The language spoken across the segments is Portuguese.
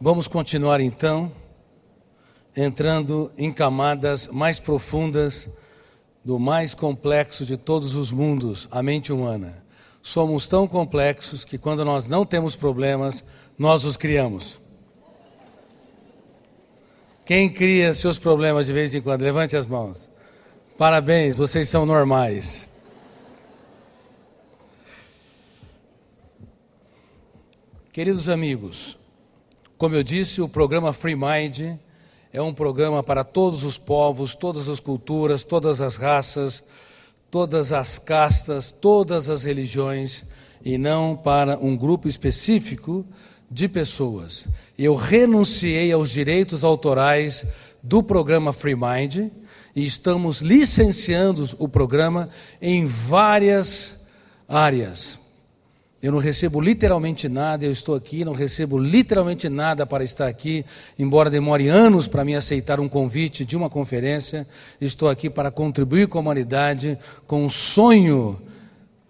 Vamos continuar então, entrando em camadas mais profundas do mais complexo de todos os mundos, a mente humana. Somos tão complexos que quando nós não temos problemas, nós os criamos. Quem cria seus problemas de vez em quando? Levante as mãos. Parabéns, vocês são normais. Queridos amigos, como eu disse, o programa Free Mind é um programa para todos os povos, todas as culturas, todas as raças, todas as castas, todas as religiões, e não para um grupo específico de pessoas. Eu renunciei aos direitos autorais do programa Free Mind e estamos licenciando o programa em várias áreas. Eu não recebo literalmente nada, eu estou aqui, não recebo literalmente nada para estar aqui, embora demore anos para me aceitar um convite de uma conferência. Estou aqui para contribuir com a humanidade, com um sonho.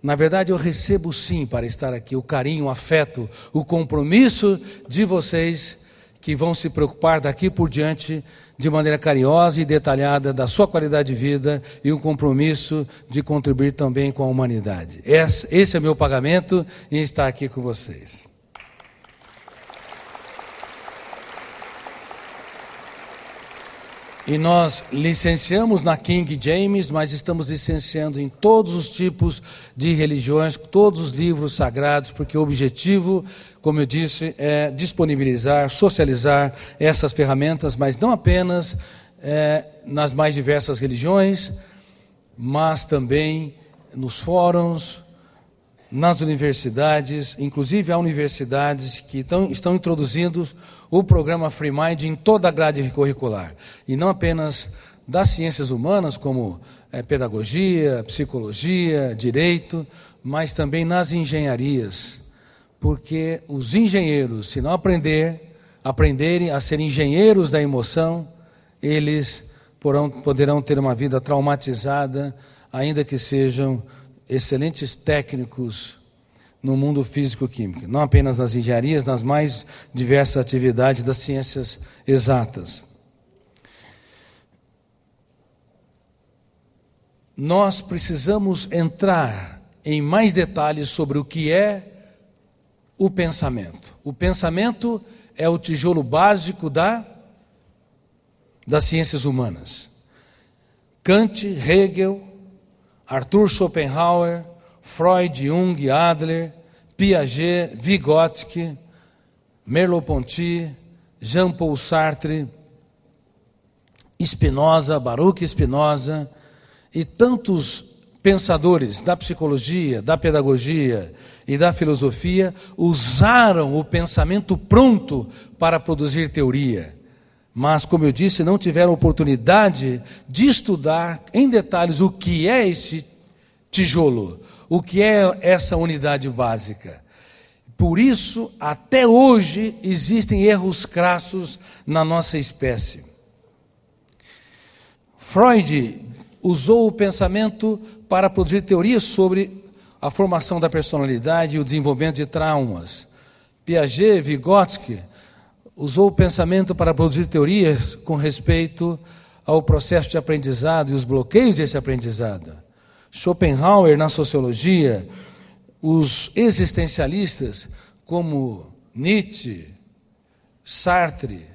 Na verdade, eu recebo sim para estar aqui o carinho, o afeto, o compromisso de vocês que vão se preocupar daqui por diante de maneira carinhosa e detalhada da sua qualidade de vida e um compromisso de contribuir também com a humanidade. Esse é meu pagamento em estar aqui com vocês. E nós licenciamos na King James, mas estamos licenciando em todos os tipos de religiões, todos os livros sagrados, porque o objetivo, como eu disse, é disponibilizar, socializar essas ferramentas, mas não apenas nas mais diversas religiões, mas também nos fóruns, nas universidades, inclusive há universidades que estão introduzindo o programa Free Mind em toda a grade curricular, e não apenas das ciências humanas, como pedagogia, psicologia, direito, mas também nas engenharias, porque os engenheiros, se não aprenderem a ser engenheiros da emoção, eles poderão ter uma vida traumatizada, ainda que sejam excelentes técnicos no mundo físico-químico, não apenas nas engenharias, nas mais diversas atividades das ciências exatas. Nós precisamos entrar em mais detalhes sobre o que é o pensamento. O pensamento é o tijolo básico das ciências humanas. Kant, Hegel, Arthur Schopenhauer, Freud, Jung, Adler, Piaget, Vygotsky, Merleau-Ponty, Jean-Paul Sartre, Spinoza, Baruch Spinoza e tantos pensadores da psicologia, da pedagogia e da filosofia usaram o pensamento pronto para produzir teoria. Mas, como eu disse, não tiveram oportunidade de estudar em detalhes o que é esse tijolo, o que é essa unidade básica. Por isso, até hoje, existem erros crassos na nossa espécie. Freud usou o pensamento para produzir teorias sobre a formação da personalidade e o desenvolvimento de traumas. Piaget, Vygotsky, usou o pensamento para produzir teorias com respeito ao processo de aprendizado e os bloqueios desse aprendizado. Schopenhauer, na sociologia, os existencialistas como Nietzsche, Sartre,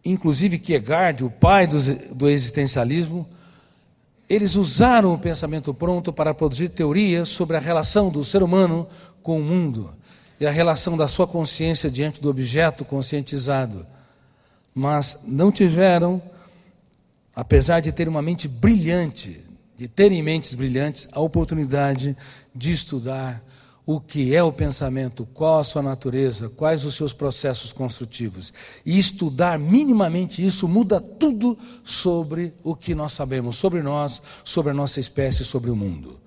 inclusive Kierkegaard, o pai do existencialismo, eles usaram o pensamento pronto para produzir teorias sobre a relação do ser humano com o mundo e a relação da sua consciência diante do objeto conscientizado. Mas não tiveram, apesar de ter uma mente brilhante, de terem mentes brilhantes, a oportunidade de estudar o que é o pensamento, qual a sua natureza, quais os seus processos construtivos. E estudar minimamente isso muda tudo sobre o que nós sabemos, sobre nós, sobre a nossa espécie, sobre o mundo.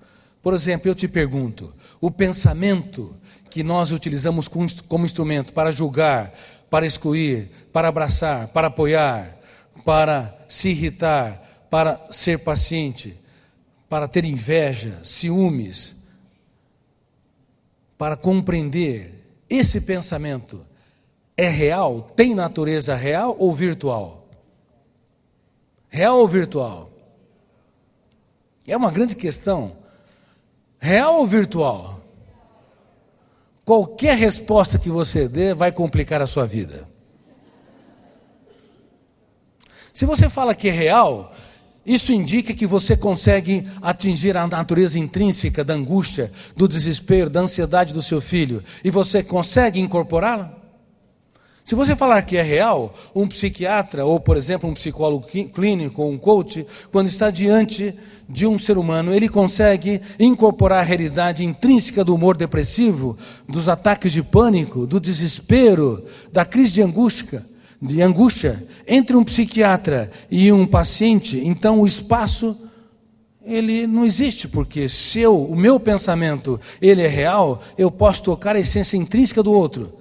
Por exemplo, eu te pergunto, o pensamento que nós utilizamos como instrumento para julgar, para excluir, para abraçar, para apoiar, para se irritar, para ser paciente, para ter inveja, ciúmes, para compreender, esse pensamento é real? Tem natureza real ou virtual? Real ou virtual? É uma grande questão. Real ou virtual? Qualquer resposta que você dê vai complicar a sua vida. Se você fala que é real, isso indica que você consegue atingir a natureza intrínseca da angústia, do desespero, da ansiedade do seu filho, e você consegue incorporá-la? Se você falar que é real, um psiquiatra, ou por exemplo um psicólogo clínico, ou um coach, quando está diante de um ser humano, ele consegue incorporar a realidade intrínseca do humor depressivo, dos ataques de pânico, do desespero, da crise de angústia, entre um psiquiatra e um paciente. Então o espaço, ele não existe, porque se o meu pensamento ele é real, eu posso tocar a essência intrínseca do outro.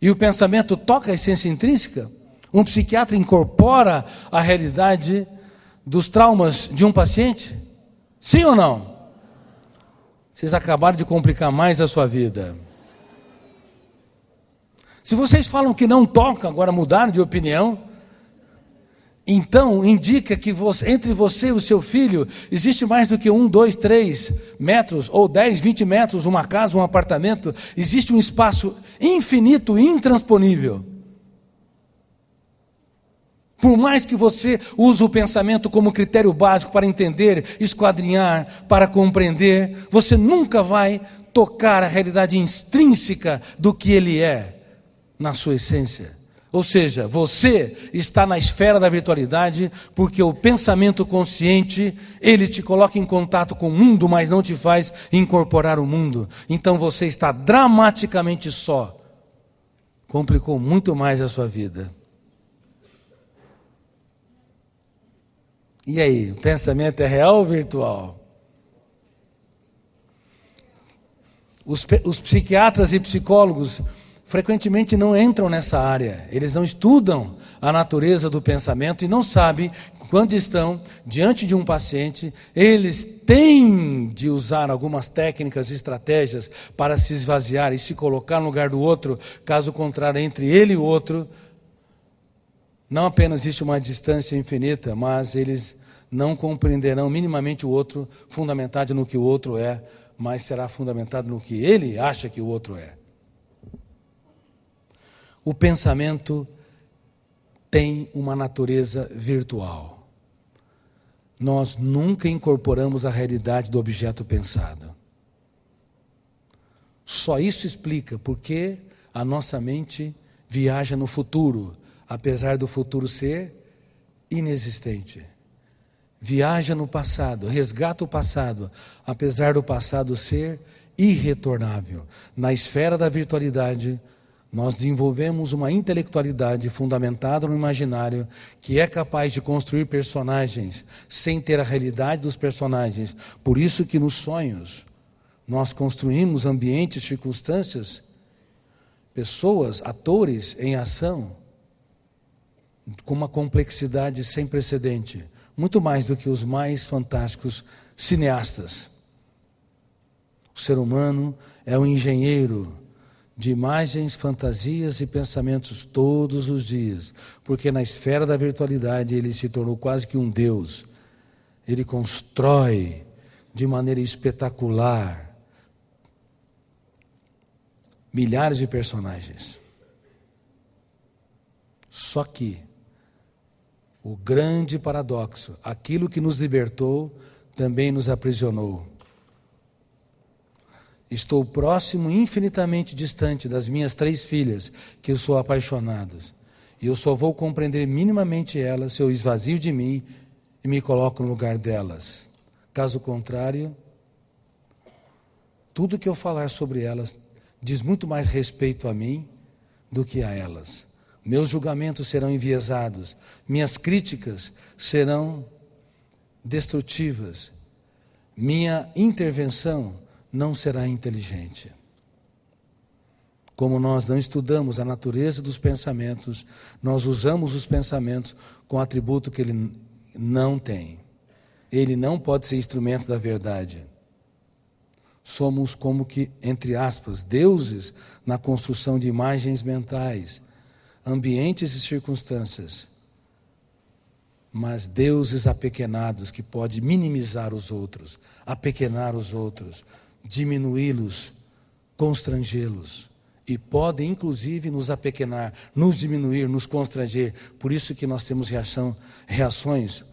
E o pensamento toca a essência intrínseca. Um psiquiatra incorpora a realidade dos traumas de um paciente? Sim ou não? Vocês acabaram de complicar mais a sua vida. Se vocês falam que não toca, agora mudaram de opinião, então indica que entre você e o seu filho existe mais do que 1, 2, 3 metros, ou 10, 20 metros, uma casa, um apartamento. Existe um espaço infinito e intransponível. Por mais que você use o pensamento como critério básico para entender, esquadrinhar, para compreender, você nunca vai tocar a realidade intrínseca do que ele é, na sua essência. Ou seja, você está na esfera da virtualidade porque o pensamento consciente, ele te coloca em contato com o mundo, mas não te faz incorporar o mundo. Então você está dramaticamente só. Complicou muito mais a sua vida. E aí, o pensamento é real ou virtual? Os psiquiatras e psicólogos frequentemente não entram nessa área, eles não estudam a natureza do pensamento e não sabem, quando estão diante de um paciente, eles têm de usar algumas técnicas e estratégias para se esvaziar e se colocar no lugar do outro, caso contrário, entre ele e o outro, não apenas existe uma distância infinita, mas eles não compreenderão minimamente o outro, fundamentado no que o outro é, mas será fundamentado no que ele acha que o outro é. O pensamento tem uma natureza virtual. Nós nunca incorporamos a realidade do objeto pensado. Só isso explica porque a nossa mente viaja no futuro, apesar do futuro ser inexistente. Viaja no passado, resgata o passado, apesar do passado ser irretornável. Na esfera da virtualidade, nós desenvolvemos uma intelectualidade fundamentada no imaginário que é capaz de construir personagens sem ter a realidade dos personagens. Por isso que nos sonhos nós construímos ambientes, circunstâncias, pessoas, atores em ação com uma complexidade sem precedente, muito mais do que os mais fantásticos cineastas. O ser humano é um engenheiro de imagens, fantasias e pensamentos todos os dias, porque na esfera da virtualidade ele se tornou quase que um Deus. Ele constrói de maneira espetacular milhares de personagens. Só que o grande paradoxo, aquilo que nos libertou também nos aprisionou. Estou próximo, infinitamente distante das minhas 3 filhas, que eu sou apaixonado. E eu só vou compreender minimamente elas se eu esvazio de mim e me coloco no lugar delas. Caso contrário, tudo que eu falar sobre elas diz muito mais respeito a mim do que a elas. Meus julgamentos serão enviesados, minhas críticas serão destrutivas, minha intervenção não será inteligente. Como nós não estudamos a natureza dos pensamentos, nós usamos os pensamentos com atributo que ele não tem. Ele não pode ser instrumento da verdade. Somos como que, entre aspas, deuses na construção de imagens mentais, ambientes e circunstâncias, mas deuses apequenados que podem minimizar os outros, apequenar os outros, diminuí-los, constrangê-los. E podem, inclusive, nos apequenar, nos diminuir, nos constranger. Por isso que nós temos reações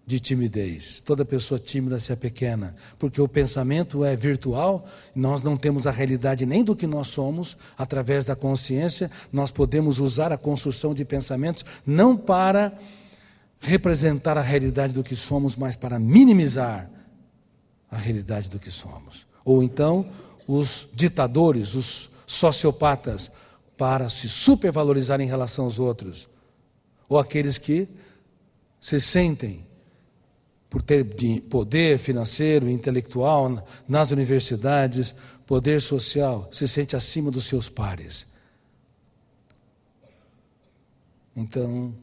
de timidez. Toda pessoa tímida se apequena, porque o pensamento é virtual, nós não temos a realidade nem do que nós somos. Através da consciência, nós podemos usar a construção de pensamentos, não para representar a realidade do que somos, mas para minimizar a realidade do que somos. Ou então, os ditadores, os sociopatas, para se supervalorizar em relação aos outros. Ou aqueles que se sentem, por ter poder financeiro, intelectual, nas universidades, poder social, se sente acima dos seus pares. Então,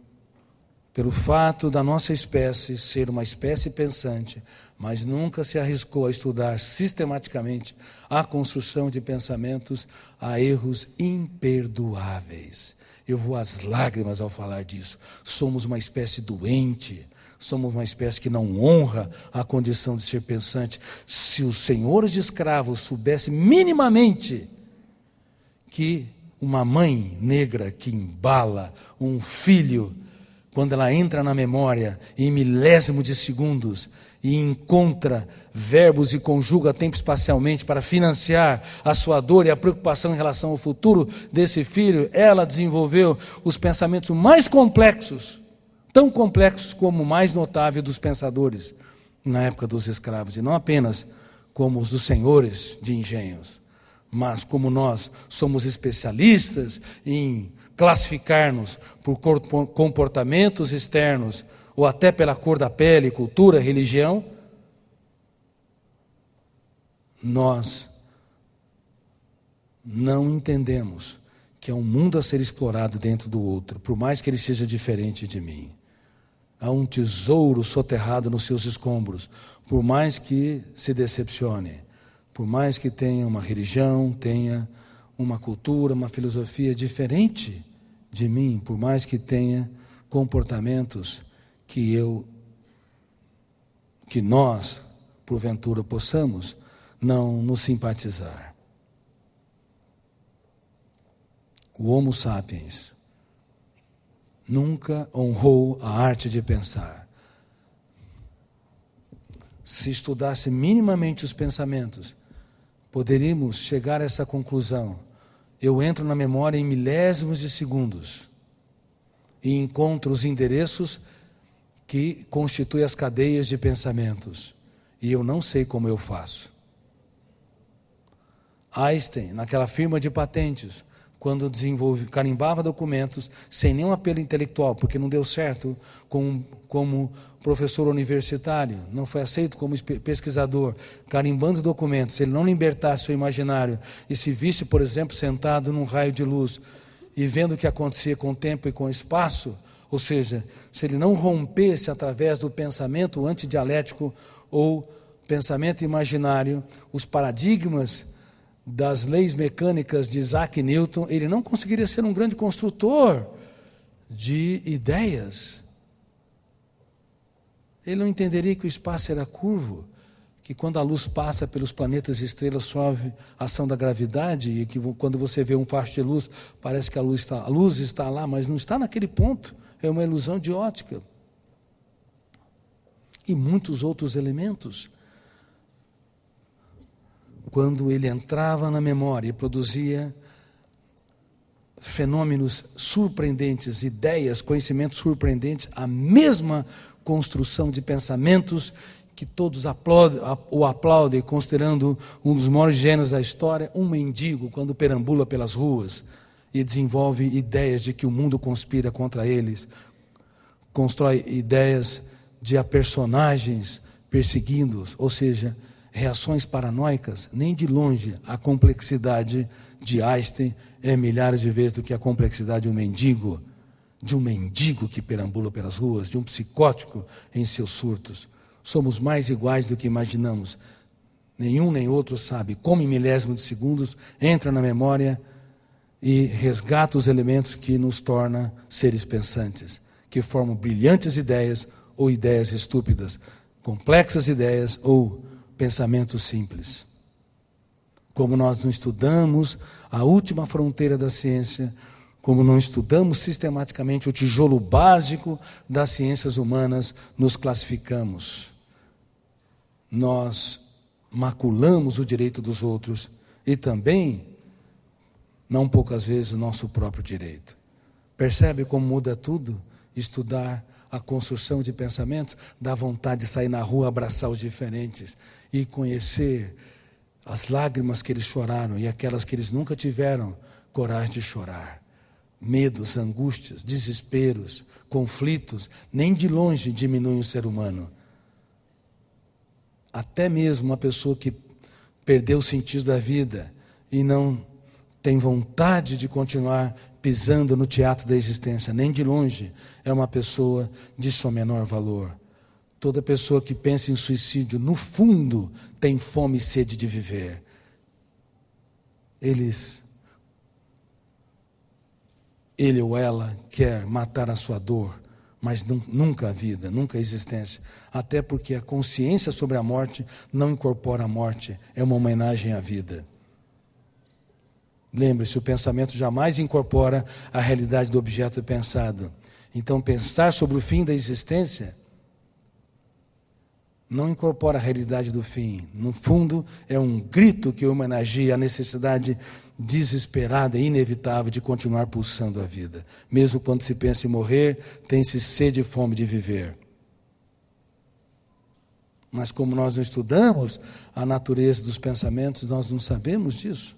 pelo fato da nossa espécie ser uma espécie pensante, mas nunca se arriscou a estudar sistematicamente a construção de pensamentos, há erros imperdoáveis. Eu vou às lágrimas ao falar disso. Somos uma espécie doente, somos uma espécie que não honra a condição de ser pensante. Se os senhores de escravos soubessem minimamente que uma mãe negra que embala um filho, quando ela entra na memória em milésimo de segundos e encontra verbos e conjuga tempo espacialmente para financiar a sua dor e a preocupação em relação ao futuro desse filho, ela desenvolveu os pensamentos mais complexos, tão complexos como o mais notável dos pensadores na época dos escravos, e não apenas como os dos senhores de engenhos, mas como nós somos especialistas em classificar-nos por comportamentos externos, ou até pela cor da pele, cultura, religião, nós não entendemos que é um mundo a ser explorado dentro do outro, por mais que ele seja diferente de mim. Há um tesouro soterrado nos seus escombros, por mais que se decepcione, por mais que tenha uma religião, tenha uma cultura, uma filosofia diferente de mim, por mais que tenha comportamentos que nós, porventura, possamos não nos simpatizar. O Homo sapiens nunca honrou a arte de pensar. Se estudasse minimamente os pensamentos, poderíamos chegar a essa conclusão. Eu entro na memória em milésimos de segundos e encontro os endereços que constituem as cadeias de pensamentos. E eu não sei como eu faço. Einstein, naquela firma de patentes, quando carimbava documentos sem nenhum apelo intelectual, porque não deu certo como professor universitário, não foi aceito como pesquisador, carimbando documentos, se ele não libertasse seu imaginário e se visse, por exemplo, sentado num raio de luz e vendo o que acontecia com o tempo e com o espaço, ou seja, se ele não rompesse através do pensamento antidialético ou pensamento imaginário, os paradigmas das leis mecânicas de Isaac Newton, ele não conseguiria ser um grande construtor de ideias. Ele não entenderia que o espaço era curvo, que quando a luz passa pelos planetas e estrelas sofre a ação da gravidade, e que quando você vê um facho de luz, parece que a luz está lá, mas não está naquele ponto, é uma ilusão de ótica. E muitos outros elementos. Quando ele entrava na memória e produzia fenômenos surpreendentes, ideias, conhecimentos surpreendentes, a mesma construção de pensamentos que todos o aplaudem, considerando um dos maiores gênios da história, um mendigo, quando perambula pelas ruas e desenvolve ideias de que o mundo conspira contra eles, constrói ideias de personagens perseguindo-os, ou seja, reações paranoicas. Nem de longe a complexidade de Einstein é milhares de vezes do que a complexidade de um mendigo que perambula pelas ruas, de um psicótico em seus surtos. Somos mais iguais do que imaginamos. nenhum nem outro sabe como em milésimo de segundos entra na memória e resgata os elementos que nos tornam seres pensantes, que formam brilhantes ideias ou ideias estúpidas, complexas ideias ou pensamentos simples. Como nós não estudamos a última fronteira da ciência, como não estudamos sistematicamente o tijolo básico das ciências humanas, nos classificamos. Nós maculamos o direito dos outros e também, não poucas vezes, o nosso próprio direito. Percebe como muda tudo? Estudar a construção de pensamentos, dá vontade de sair na rua, abraçar os diferentes e conhecer as lágrimas que eles choraram e aquelas que eles nunca tiveram coragem de chorar. Medos, angústias, desesperos, conflitos, nem de longe diminuem o ser humano. Até mesmo uma pessoa que perdeu o sentido da vida e não tem vontade de continuar pisando no teatro da existência, nem de longe é uma pessoa de seu menor valor. Toda pessoa que pensa em suicídio, no fundo, tem fome e sede de viver. Ele ou ela quer matar a sua dor, mas nunca a vida, nunca a existência. Até porque a consciência sobre a morte não incorpora a morte, é uma homenagem à vida. Lembre-se, o pensamento jamais incorpora a realidade do objeto pensado. Então, pensar sobre o fim da existência não incorpora a realidade do fim. No fundo, é um grito que homenageia a necessidade desesperada e inevitável de continuar pulsando a vida. Mesmo quando se pensa em morrer, tem-se sede e fome de viver. Mas como nós não estudamos a natureza dos pensamentos, nós não sabemos disso.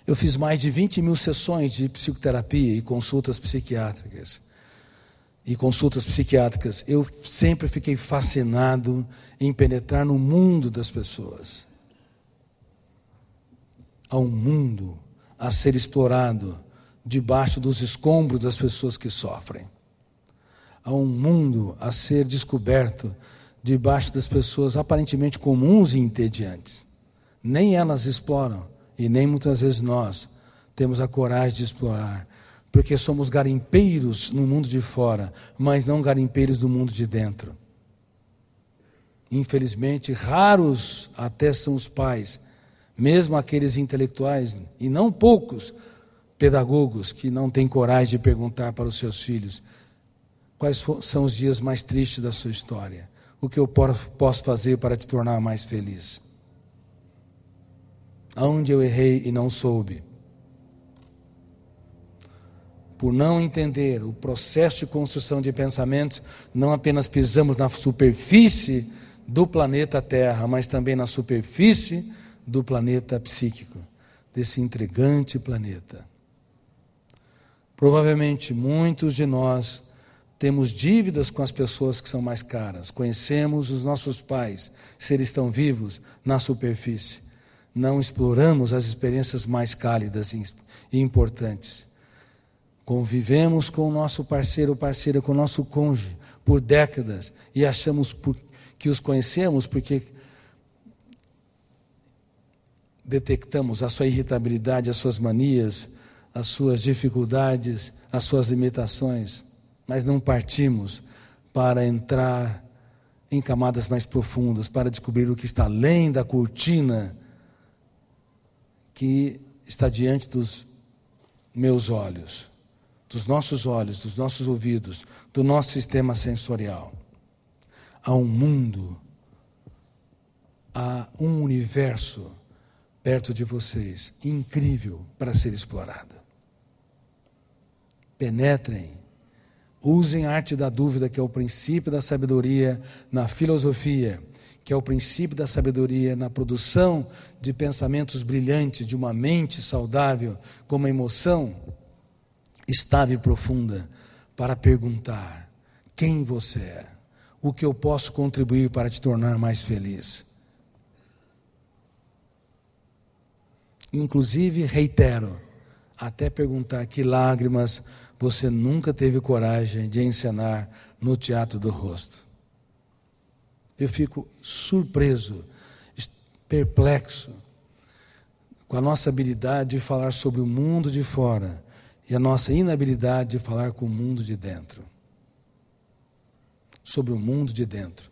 Eu fiz mais de 20.000 sessões de psicoterapia e consultas psiquiátricas. Eu sempre fiquei fascinado em penetrar no mundo das pessoas. Há um mundo a ser explorado debaixo dos escombros das pessoas que sofrem. Há um mundo a ser descoberto debaixo das pessoas aparentemente comuns e entediantes. Nem elas exploram, e nem muitas vezes nós temos a coragem de explorar, porque somos garimpeiros no mundo de fora, mas não garimpeiros do mundo de dentro. Infelizmente, raros até são os pais, mesmo aqueles intelectuais, e não poucos pedagogos que não têm coragem de perguntar para os seus filhos quais são os dias mais tristes da sua história, o que eu posso fazer para te tornar mais feliz. Aonde eu errei e não soube. Por não entender o processo de construção de pensamentos, não apenas pisamos na superfície do planeta Terra, mas também na superfície do planeta psíquico, desse intrigante planeta. Provavelmente muitos de nós temos dívidas com as pessoas que são mais caras. Conhecemos os nossos pais, se eles estão vivos, na superfície. Não exploramos as experiências mais cálidas e importantes. Convivemos com o nosso parceiro ou parceira, com o nosso cônjuge, por décadas, e achamos que os conhecemos porque detectamos a sua irritabilidade, as suas manias, as suas dificuldades, as suas limitações, mas não partimos para entrar em camadas mais profundas, para descobrir o que está além da cortina que está diante dos meus olhos, dos nossos ouvidos, do nosso sistema sensorial. Há um mundo, há um universo perto de vocês, incrível para ser explorado. Penetrem, usem a arte da dúvida, que é o princípio da sabedoria na filosofia, que é o princípio da sabedoria na produção de pensamentos brilhantes, de uma mente saudável, com uma emoção estável e profunda, para perguntar: quem você é? O que eu posso contribuir para te tornar mais feliz? Inclusive, reitero, até perguntar que lágrimas você nunca teve coragem de encenar no teatro do rosto. eu fico surpreso, perplexo com a nossa habilidade de falar sobre o mundo de fora e a nossa inabilidade de falar com o mundo de dentro. Sobre o mundo de dentro.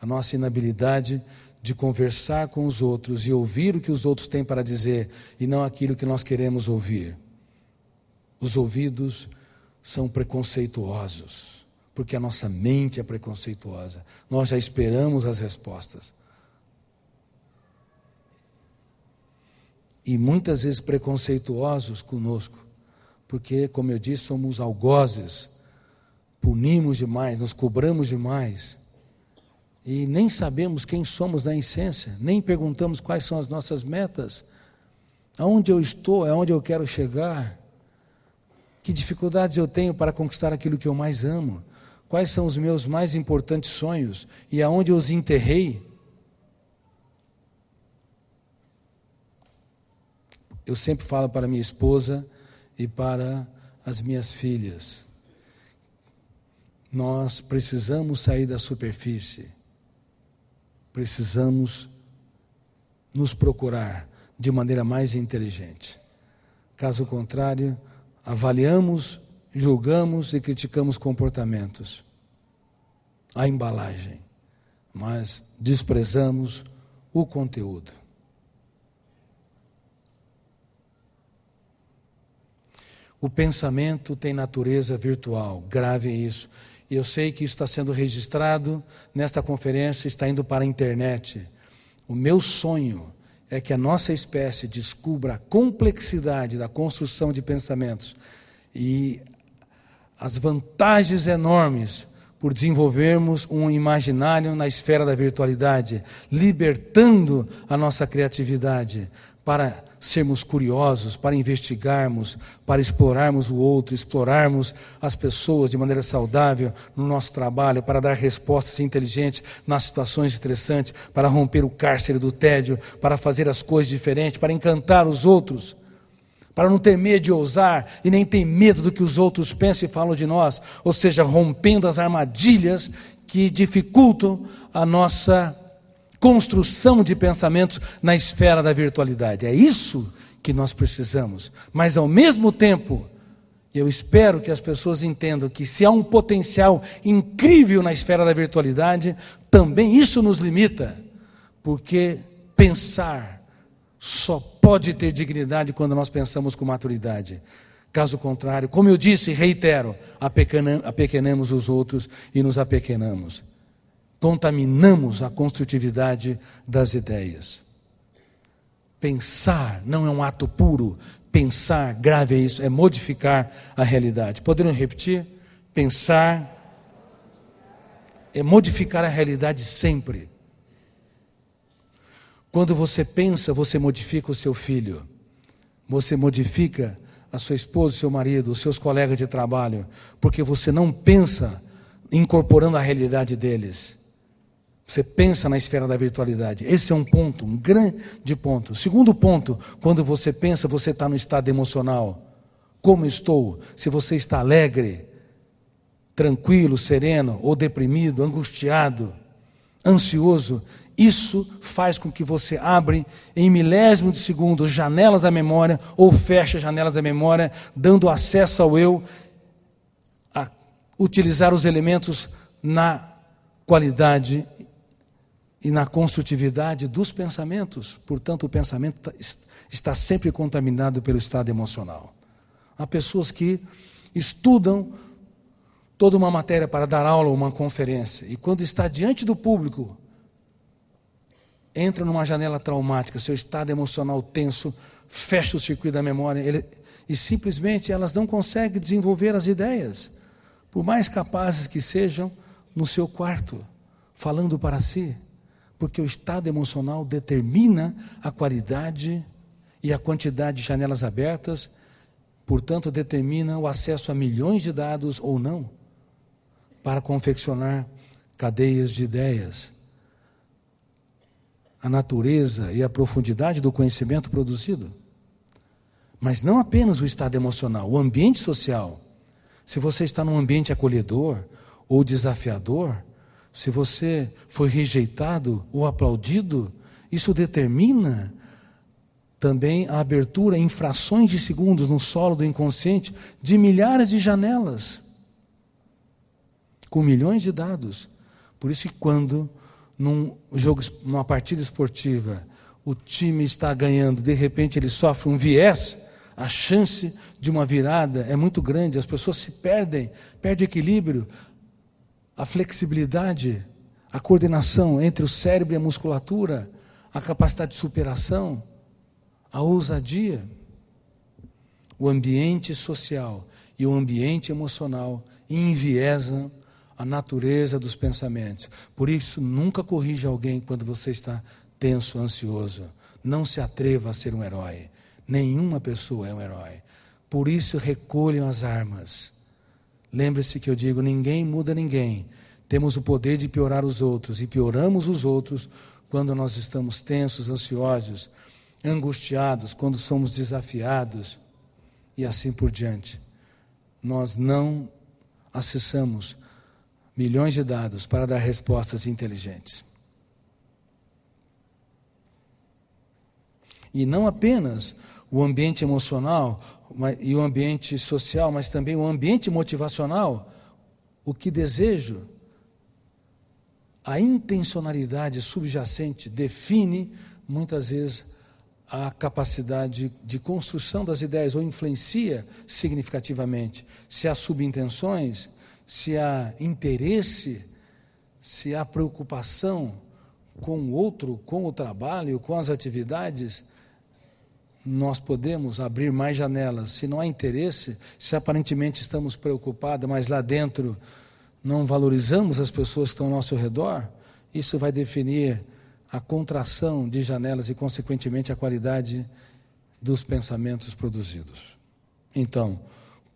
A nossa inabilidade de conversar com os outros e ouvir o que os outros têm para dizer e não aquilo que nós queremos ouvir. Os ouvidos são preconceituosos, porque a nossa mente é preconceituosa. Nós já esperamos as respostas. E muitas vezes preconceituosos conosco, porque, como eu disse, somos algozes, punimos demais, nos cobramos demais, e nem sabemos quem somos na essência, nem perguntamos quais são as nossas metas, aonde eu estou, aonde eu quero chegar, que dificuldades eu tenho para conquistar aquilo que eu mais amo, quais são os meus mais importantes sonhos e aonde eu os enterrei. Eu sempre falo para minha esposa e para as minhas filhas, nós precisamos sair da superfície, precisamos nos procurar de maneira mais inteligente. Caso contrário, avaliamos, julgamos e criticamos comportamentos, a embalagem, mas desprezamos o conteúdo. O pensamento tem natureza virtual, grave isso. E eu sei que isso está sendo registrado nesta conferência, está indo para a internet. O meu sonho é que a nossa espécie descubra a complexidade da construção de pensamentos e as vantagens enormes por desenvolvermos um imaginário na esfera da virtualidade, libertando a nossa criatividade para sermos curiosos, para investigarmos, para explorarmos o outro, explorarmos as pessoas de maneira saudável no nosso trabalho, para dar respostas inteligentes nas situações estressantes, para romper o cárcere do tédio, para fazer as coisas diferentes, para encantar os outros, para não ter medo de ousar e nem ter medo do que os outros pensam e falam de nós, ou seja, rompendo as armadilhas que dificultam a nossa construção de pensamentos na esfera da virtualidade. É isso que nós precisamos. Mas, ao mesmo tempo, eu espero que as pessoas entendam que se há um potencial incrível na esfera da virtualidade, também isso nos limita, porque pensar só pode ter dignidade quando nós pensamos com maturidade. Caso contrário, como eu disse e reitero, apequenamos os outros e nos apequenamos. Contaminamos a construtividade das ideias. Pensar não é um ato puro. Pensar, grave é isso, é modificar a realidade. Poderiam repetir? Pensar é modificar a realidade sempre. Quando você pensa, você modifica o seu filho. Você modifica a sua esposa, o seu marido, os seus colegas de trabalho, porque você não pensa incorporando a realidade deles. Você pensa na esfera da virtualidade. Esse é um ponto, um grande ponto. Segundo ponto, quando você pensa, você está no estado emocional. Como estou? Se você está alegre, tranquilo, sereno, ou deprimido, angustiado, ansioso, isso faz com que você abra em milésimo de segundo janelas da memória, ou fecha janelas da memória, dando acesso ao eu a utilizar os elementos na qualidade e na construtividade dos pensamentos. Portanto, o pensamento está sempre contaminado pelo estado emocional. Há pessoas que estudam toda uma matéria para dar aula ou uma conferência, e quando está diante do público, entra numa janela traumática, seu estado emocional tenso, fecha o circuito da memória, e simplesmente elas não conseguem desenvolver as ideias, por mais capazes que sejam, no seu quarto, falando para si. Porque o estado emocional determina a qualidade e a quantidade de janelas abertas, portanto, determina o acesso a milhões de dados ou não, para confeccionar cadeias de ideias. A natureza e a profundidade do conhecimento produzido. Mas não apenas o estado emocional, o ambiente social. Se você está num ambiente acolhedor ou desafiador, Se você foi rejeitado ou aplaudido, isso determina também a abertura em frações de segundos no solo do inconsciente de milhares de janelas, com milhões de dados. Por isso que quando numa partida esportiva, o time está ganhando, de repente ele sofre um viés, a chance de uma virada é muito grande, as pessoas se perdem equilíbrio, a flexibilidade, a coordenação entre o cérebro e a musculatura, a capacidade de superação, a ousadia. O ambiente social e o ambiente emocional enviesam a natureza dos pensamentos. Por isso, nunca corrija alguém quando você está tenso, ansioso. Não se atreva a ser um herói. Nenhuma pessoa é um herói. Por isso, recolham as armas. Lembre-se que eu digo, ninguém muda ninguém. Temos o poder de piorar os outros, e pioramos os outros quando nós estamos tensos, ansiosos, angustiados, quando somos desafiados, e assim por diante. Nós não acessamos milhões de dados para dar respostas inteligentes. E não apenas o ambiente emocional e o ambiente social, mas também o ambiente motivacional, o que desejo, a intencionalidade subjacente define, muitas vezes, a capacidade de construção das ideias, ou influencia significativamente. Se há subintenções, se há interesse, se há preocupação com o outro, com o trabalho, com as atividades, nós podemos abrir mais janelas. Se não há interesse, se aparentemente estamos preocupados, mas lá dentro não valorizamos as pessoas que estão ao nosso redor, isso vai definir a contração de janelas e, consequentemente, a qualidade dos pensamentos produzidos. Então,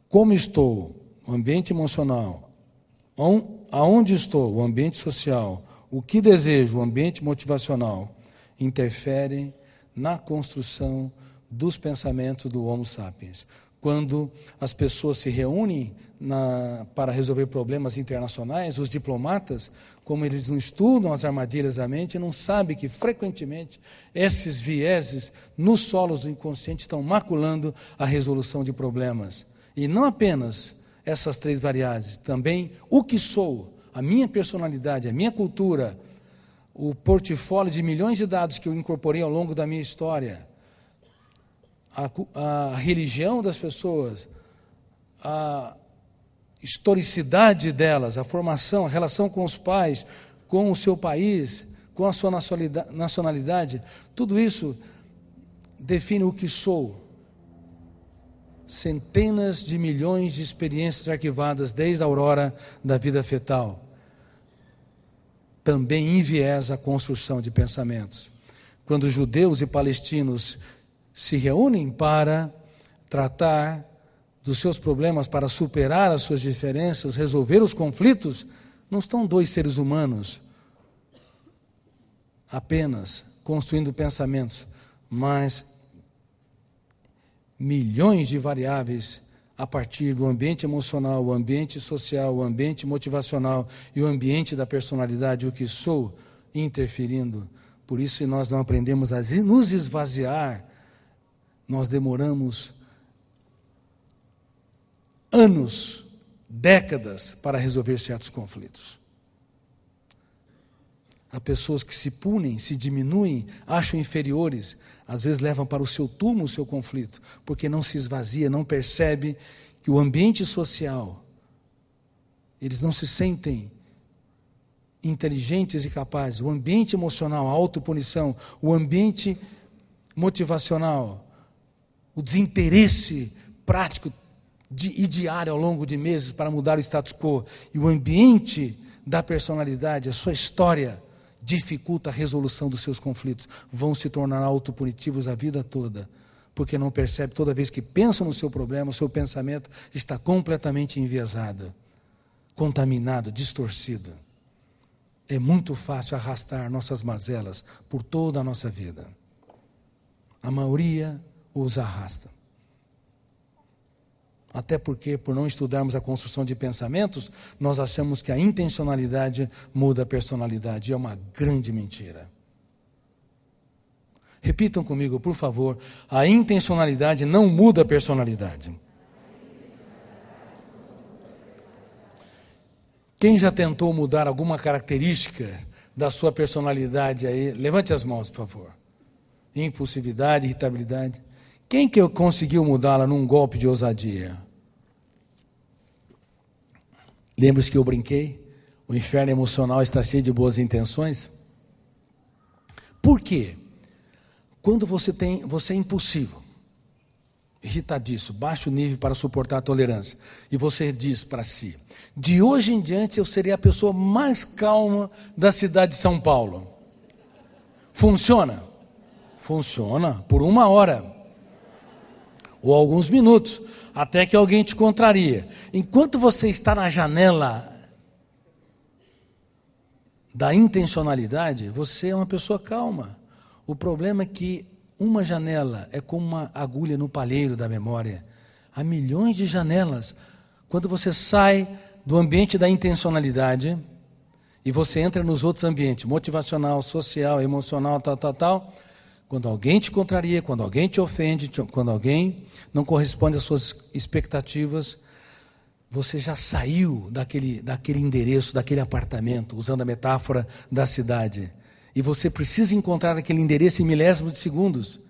como estou, o ambiente emocional, aonde estou, o ambiente social, o que desejo, o ambiente motivacional, interferem na construção dos pensamentos do Homo sapiens. Quando as pessoas se reúnem para resolver problemas internacionais, os diplomatas, como eles não estudam as armadilhas da mente, não sabem que, frequentemente, esses vieses nos solos do inconsciente estão maculando a resolução de problemas. E não apenas essas três variáveis, também o que sou, a minha personalidade, a minha cultura, o portfólio de milhões de dados que eu incorporei ao longo da minha história, a religião das pessoas, a historicidade delas, a formação, a relação com os pais, com o seu país, com a sua nacionalidade, tudo isso define o que sou. Centenas de milhões de experiências arquivadas desde a aurora da vida fetal também enviesa a construção de pensamentos. Quando judeus e palestinos se reúnem para tratar dos seus problemas, para superar as suas diferenças, resolver os conflitos, não estão dois seres humanos apenas construindo pensamentos, mas milhões de variáveis a partir do ambiente emocional, o ambiente social, o ambiente motivacional e o ambiente da personalidade, o que sou, interferindo. Por isso, se nós não aprendemos a nos esvaziar, nós demoramos anos, décadas para resolver certos conflitos. Há pessoas que se punem, se diminuem, acham inferiores, às vezes levam para o seu túmulo o seu conflito, porque não se esvazia, não percebe que o ambiente social, eles não se sentem inteligentes e capazes. O ambiente emocional, a autopunição, o ambiente motivacional, o desinteresse prático e diário ao longo de meses para mudar o status quo, e o ambiente da personalidade, a sua história, dificulta a resolução dos seus conflitos, vão se tornar autopunitivos a vida toda, porque não percebe, toda vez que pensa no seu problema, o seu pensamento está completamente enviesado, contaminado, distorcido. É muito fácil arrastar nossas mazelas por toda a nossa vida. A maioria os arrasta. Até porque, por não estudarmos a construção de pensamentos, nós achamos que a intencionalidade muda a personalidade. E é uma grande mentira. Repitam comigo, por favor. A intencionalidade não muda a personalidade. Quem já tentou mudar alguma característica da sua personalidade aí? Levante as mãos, por favor. Impulsividade, irritabilidade. Quem que conseguiu mudá-la num golpe de ousadia? Lembra-se que eu brinquei? O inferno emocional está cheio de boas intenções. Por quê? Quando você é impulsivo, irritadiço, baixo nível para suportar a tolerância, e você diz para si, de hoje em diante eu serei a pessoa mais calma da cidade de São Paulo. Funciona? Funciona por 1 hora. Ou alguns minutos, até que alguém te contraria. Enquanto você está na janela da intencionalidade, você é uma pessoa calma. O problema é que uma janela é como uma agulha no palheiro da memória. Há milhões de janelas. Quando você sai do ambiente da intencionalidade e você entra nos outros ambientes, motivacional, social, emocional, tal, quando alguém te contraria, quando alguém te ofende, quando alguém não corresponde às suas expectativas, você já saiu daquele endereço, daquele apartamento, usando a metáfora da cidade. E você precisa encontrar aquele endereço em milésimos de segundos,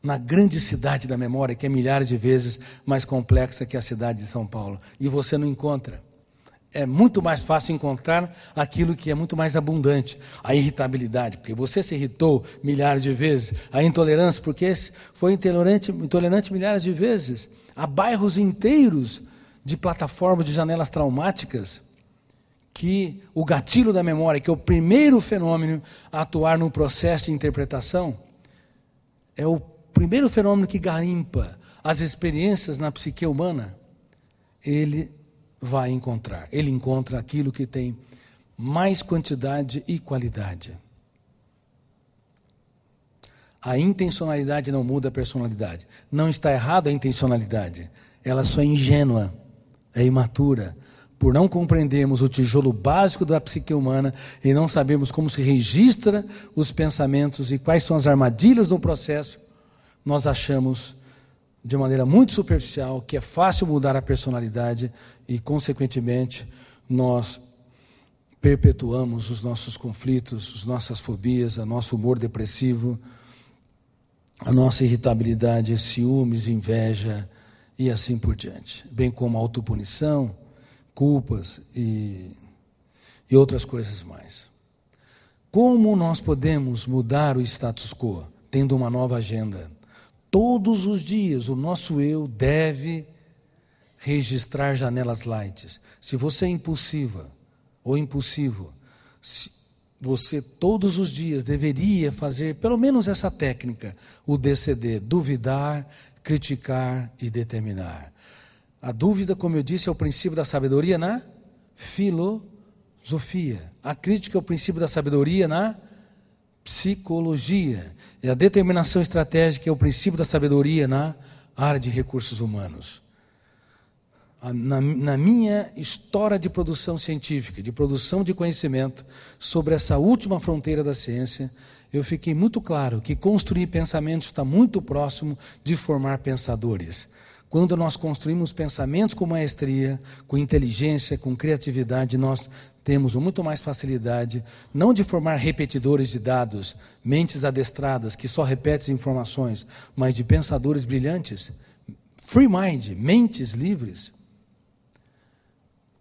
na grande cidade da memória, que é milhares de vezes mais complexa que a cidade de São Paulo. E você não encontra. É muito mais fácil encontrar aquilo que é muito mais abundante. A irritabilidade, porque você se irritou milhares de vezes. A intolerância, porque foi intolerante milhares de vezes. Há bairros inteiros de plataformas de janelas traumáticas que o gatilho da memória, que é o primeiro fenômeno a atuar no processo de interpretação, é o primeiro fenômeno que garimpa as experiências na psique humana. Ele encontra aquilo que tem mais quantidade e qualidade. A intencionalidade não muda a personalidade. Não está errada a intencionalidade. Ela só é ingênua, é imatura. Por não compreendermos o tijolo básico da psique humana e não sabermos como se registra os pensamentos e quais são as armadilhas do processo, nós achamos, de maneira muito superficial, que é fácil mudar a personalidade e, consequentemente, nós perpetuamos os nossos conflitos, as nossas fobias, o nosso humor depressivo, a nossa irritabilidade, ciúmes, inveja e assim por diante. Bem como autopunição, culpas e outras coisas mais. Como nós podemos mudar o status quo, tendo uma nova agenda? Todos os dias o nosso eu deve registrar janelas light. Se você é impulsiva ou impulsivo, você todos os dias deveria fazer pelo menos essa técnica, o DCD, duvidar, criticar e determinar. A dúvida, como eu disse, é o princípio da sabedoria na filosofia. A crítica é o princípio da sabedoria na psicologia. E a determinação estratégica é o princípio da sabedoria na área de recursos humanos. Na minha história de produção científica, de produção de conhecimento sobre essa última fronteira da ciência, eu fiquei muito claro que construir pensamentos está muito próximo de formar pensadores. Quando nós construímos pensamentos com maestria, com inteligência, com criatividade, nós temos muito mais facilidade, não de formar repetidores de dados, mentes adestradas que só repetem informações, mas de pensadores brilhantes, free mind, mentes livres.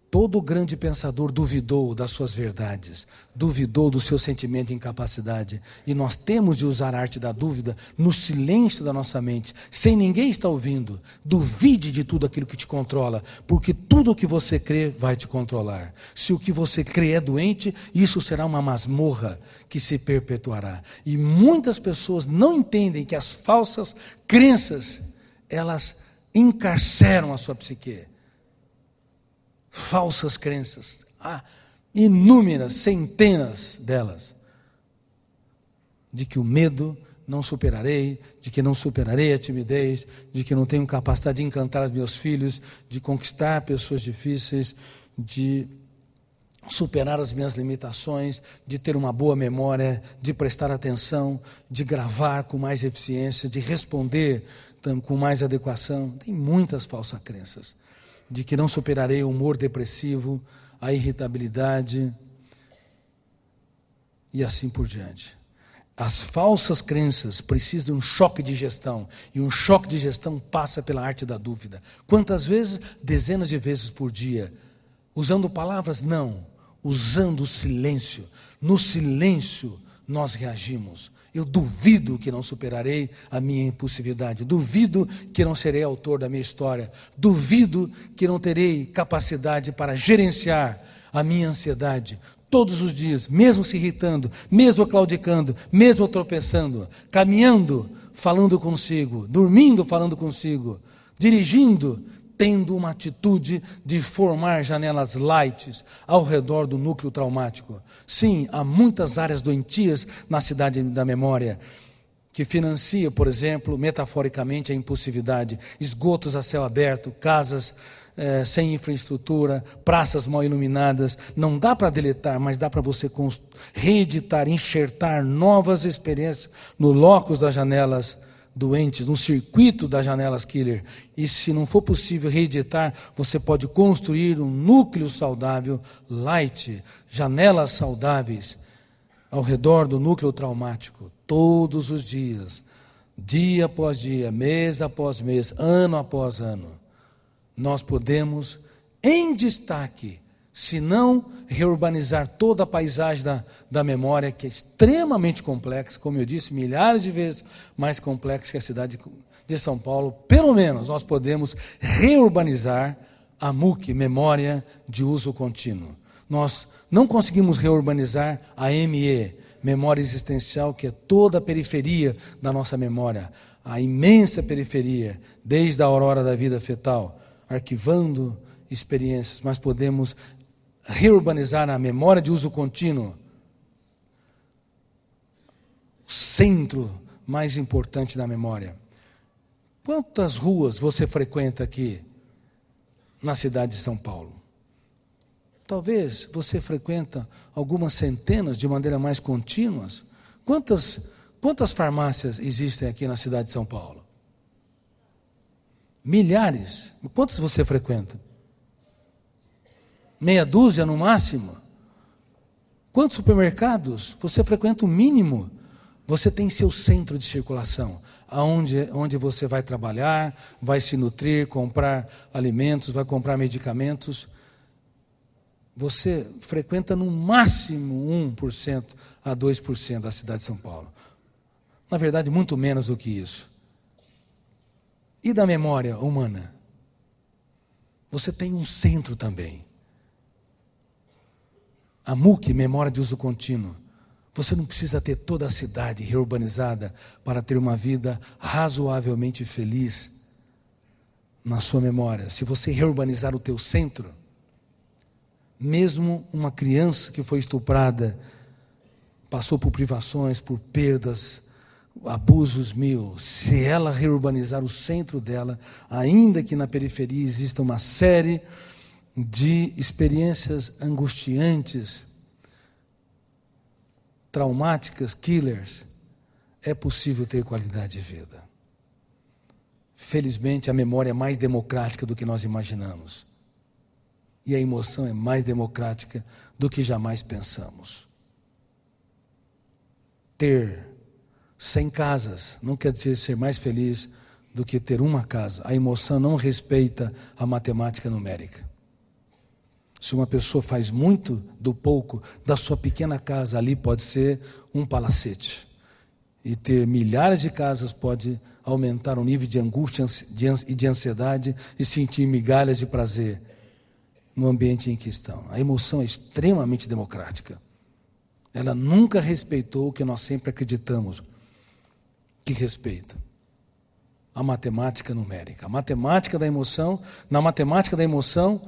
Todo grande pensador duvidou das suas verdades, duvidou do seu sentimento de incapacidade. E nós temos de usar a arte da dúvida no silêncio da nossa mente, sem ninguém estar ouvindo. Duvide de tudo aquilo que te controla, porque tudo o que você crê vai te controlar. Se o que você crê é doente, isso será uma masmorra que se perpetuará. E muitas pessoas não entendem que as falsas crenças, elas encarceram a sua psique. Falsas crenças, há inúmeras, centenas delas, de que o medo não superarei, de que não superarei a timidez, de que não tenho capacidade de encantar os meus filhos, de conquistar pessoas difíceis, de superar as minhas limitações, de ter uma boa memória, de prestar atenção, de gravar com mais eficiência, de responder com mais adequação. Tem muitas falsas crenças, de que não superarei o humor depressivo, a irritabilidade e assim por diante. As falsas crenças precisam de um choque de gestão, e um choque de gestão passa pela arte da dúvida. Quantas vezes? Dezenas de vezes por dia. Usando palavras? Não. Usando o silêncio. No silêncio nós reagimos. Eu duvido que não superarei a minha impulsividade. Duvido que não serei autor da minha história. Duvido que não terei capacidade para gerenciar a minha ansiedade. Todos os dias, mesmo se irritando, mesmo claudicando, mesmo tropeçando, caminhando, falando consigo, dormindo, falando consigo, dirigindo, tendo uma atitude de formar janelas light ao redor do núcleo traumático. Sim, há muitas áreas doentias na cidade da memória, que financia, por exemplo, metaforicamente, a impulsividade, esgotos a céu aberto, casas sem infraestrutura, praças mal iluminadas. Não dá para deletar, mas dá para você reeditar, enxertar novas experiências no locus das janelas doentes, no circuito das janelas killer. E se não for possível reeditar, você pode construir um núcleo saudável, light, janelas saudáveis ao redor do núcleo traumático, todos os dias, dia após dia, mês após mês, ano após ano. Nós podemos, em destaque, se não reurbanizar toda a paisagem da memória, que é extremamente complexa, como eu disse, milhares de vezes mais complexa que a cidade de São Paulo, pelo menos nós podemos reurbanizar a MUC, Memória de Uso Contínuo. Nós não conseguimos reurbanizar a ME, Memória Existencial, que é toda a periferia da nossa memória, a imensa periferia, desde a aurora da vida fetal, arquivando experiências, mas podemos reurbanizar a memória de uso contínuo, o centro mais importante da memória. Quantas ruas você frequenta aqui na cidade de São Paulo? Talvez você frequenta algumas centenas de maneira mais contínua. Quantas farmácias existem aqui na cidade de São Paulo? Milhares. Quantos você frequenta? Meia dúzia no máximo? Quantos supermercados? Você frequenta o mínimo? Você tem seu centro de circulação, onde você vai trabalhar, vai se nutrir, comprar alimentos, vai comprar medicamentos. Você frequenta no máximo 1% a 2% da cidade de São Paulo. Na verdade, muito menos do que isso. E da memória humana? Você tem um centro também. A MUC, Memória de Uso Contínuo. Você não precisa ter toda a cidade reurbanizada para ter uma vida razoavelmente feliz na sua memória. Se você reurbanizar o teu centro, mesmo uma criança que foi estuprada, passou por privações, por perdas, abusos mil, se ela reurbanizar o centro dela, ainda que na periferia exista uma série de experiências angustiantes, traumáticas, killers, é possível ter qualidade de vida. Felizmente, a memória é mais democrática do que nós imaginamos. E a emoção é mais democrática do que jamais pensamos. Ter 100 casas não quer dizer ser mais feliz do que ter uma casa. A emoção não respeita a matemática numérica. Se uma pessoa faz muito do pouco da sua pequena casa, ali pode ser um palacete. E ter milhares de casas pode aumentar o nível de angústia e de ansiedade e sentir migalhas de prazer no ambiente em que estão. A emoção é extremamente democrática. Ela nunca respeitou o que nós sempre acreditamos que respeita. A matemática numérica. A matemática da emoção, na matemática da emoção,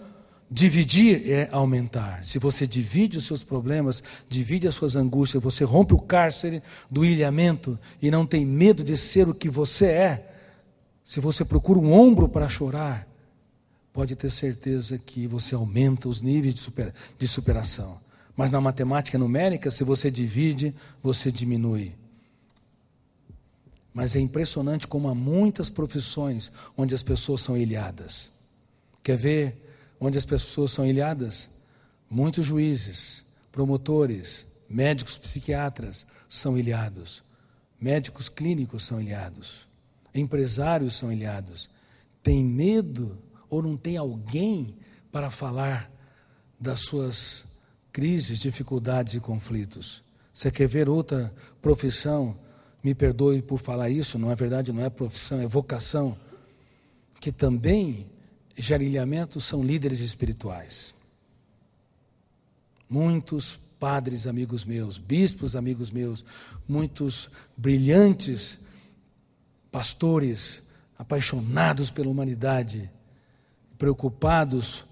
Dividir é aumentar. Se você divide os seus problemas, divide as suas angústias, você rompe o cárcere do ilhamento e não tem medo de ser o que você é. Se você procura um ombro para chorar, pode ter certeza que você aumenta os níveis de superação. Mas na matemática numérica, se você divide, você diminui. Mas é impressionante como há muitas profissões onde as pessoas são ilhadas. Quer ver onde as pessoas são ilhadas? Muitos juízes, promotores, médicos psiquiatras são ilhados. Médicos clínicos são ilhados. Empresários são ilhados. Tem medo ou não tem alguém para falar das suas crises, dificuldades e conflitos? Você quer ver outra profissão? Me perdoe por falar isso, não é verdade, não é profissão, é vocação, que também gera ilhamento, são líderes espirituais. Muitos padres amigos meus, bispos amigos meus, muitos brilhantes pastores apaixonados pela humanidade, preocupados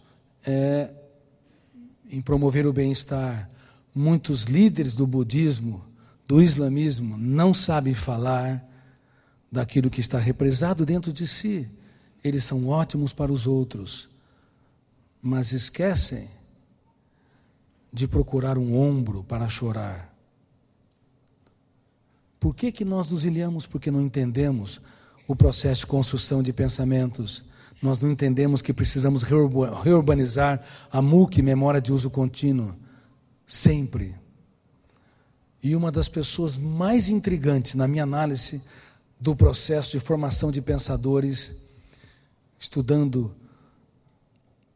em promover o bem-estar. Muitos líderes do budismo, do islamismo, não sabem falar daquilo que está represado dentro de si. Eles são ótimos para os outros, mas esquecem de procurar um ombro para chorar. Por que nós nos ilhamos? Porque não entendemos o processo de construção de pensamentos. Nós não entendemos que precisamos reurbanizar a MUC, memória de uso contínuo, sempre. E uma das pessoas mais intrigantes na minha análise do processo de formação de pensadores, estudando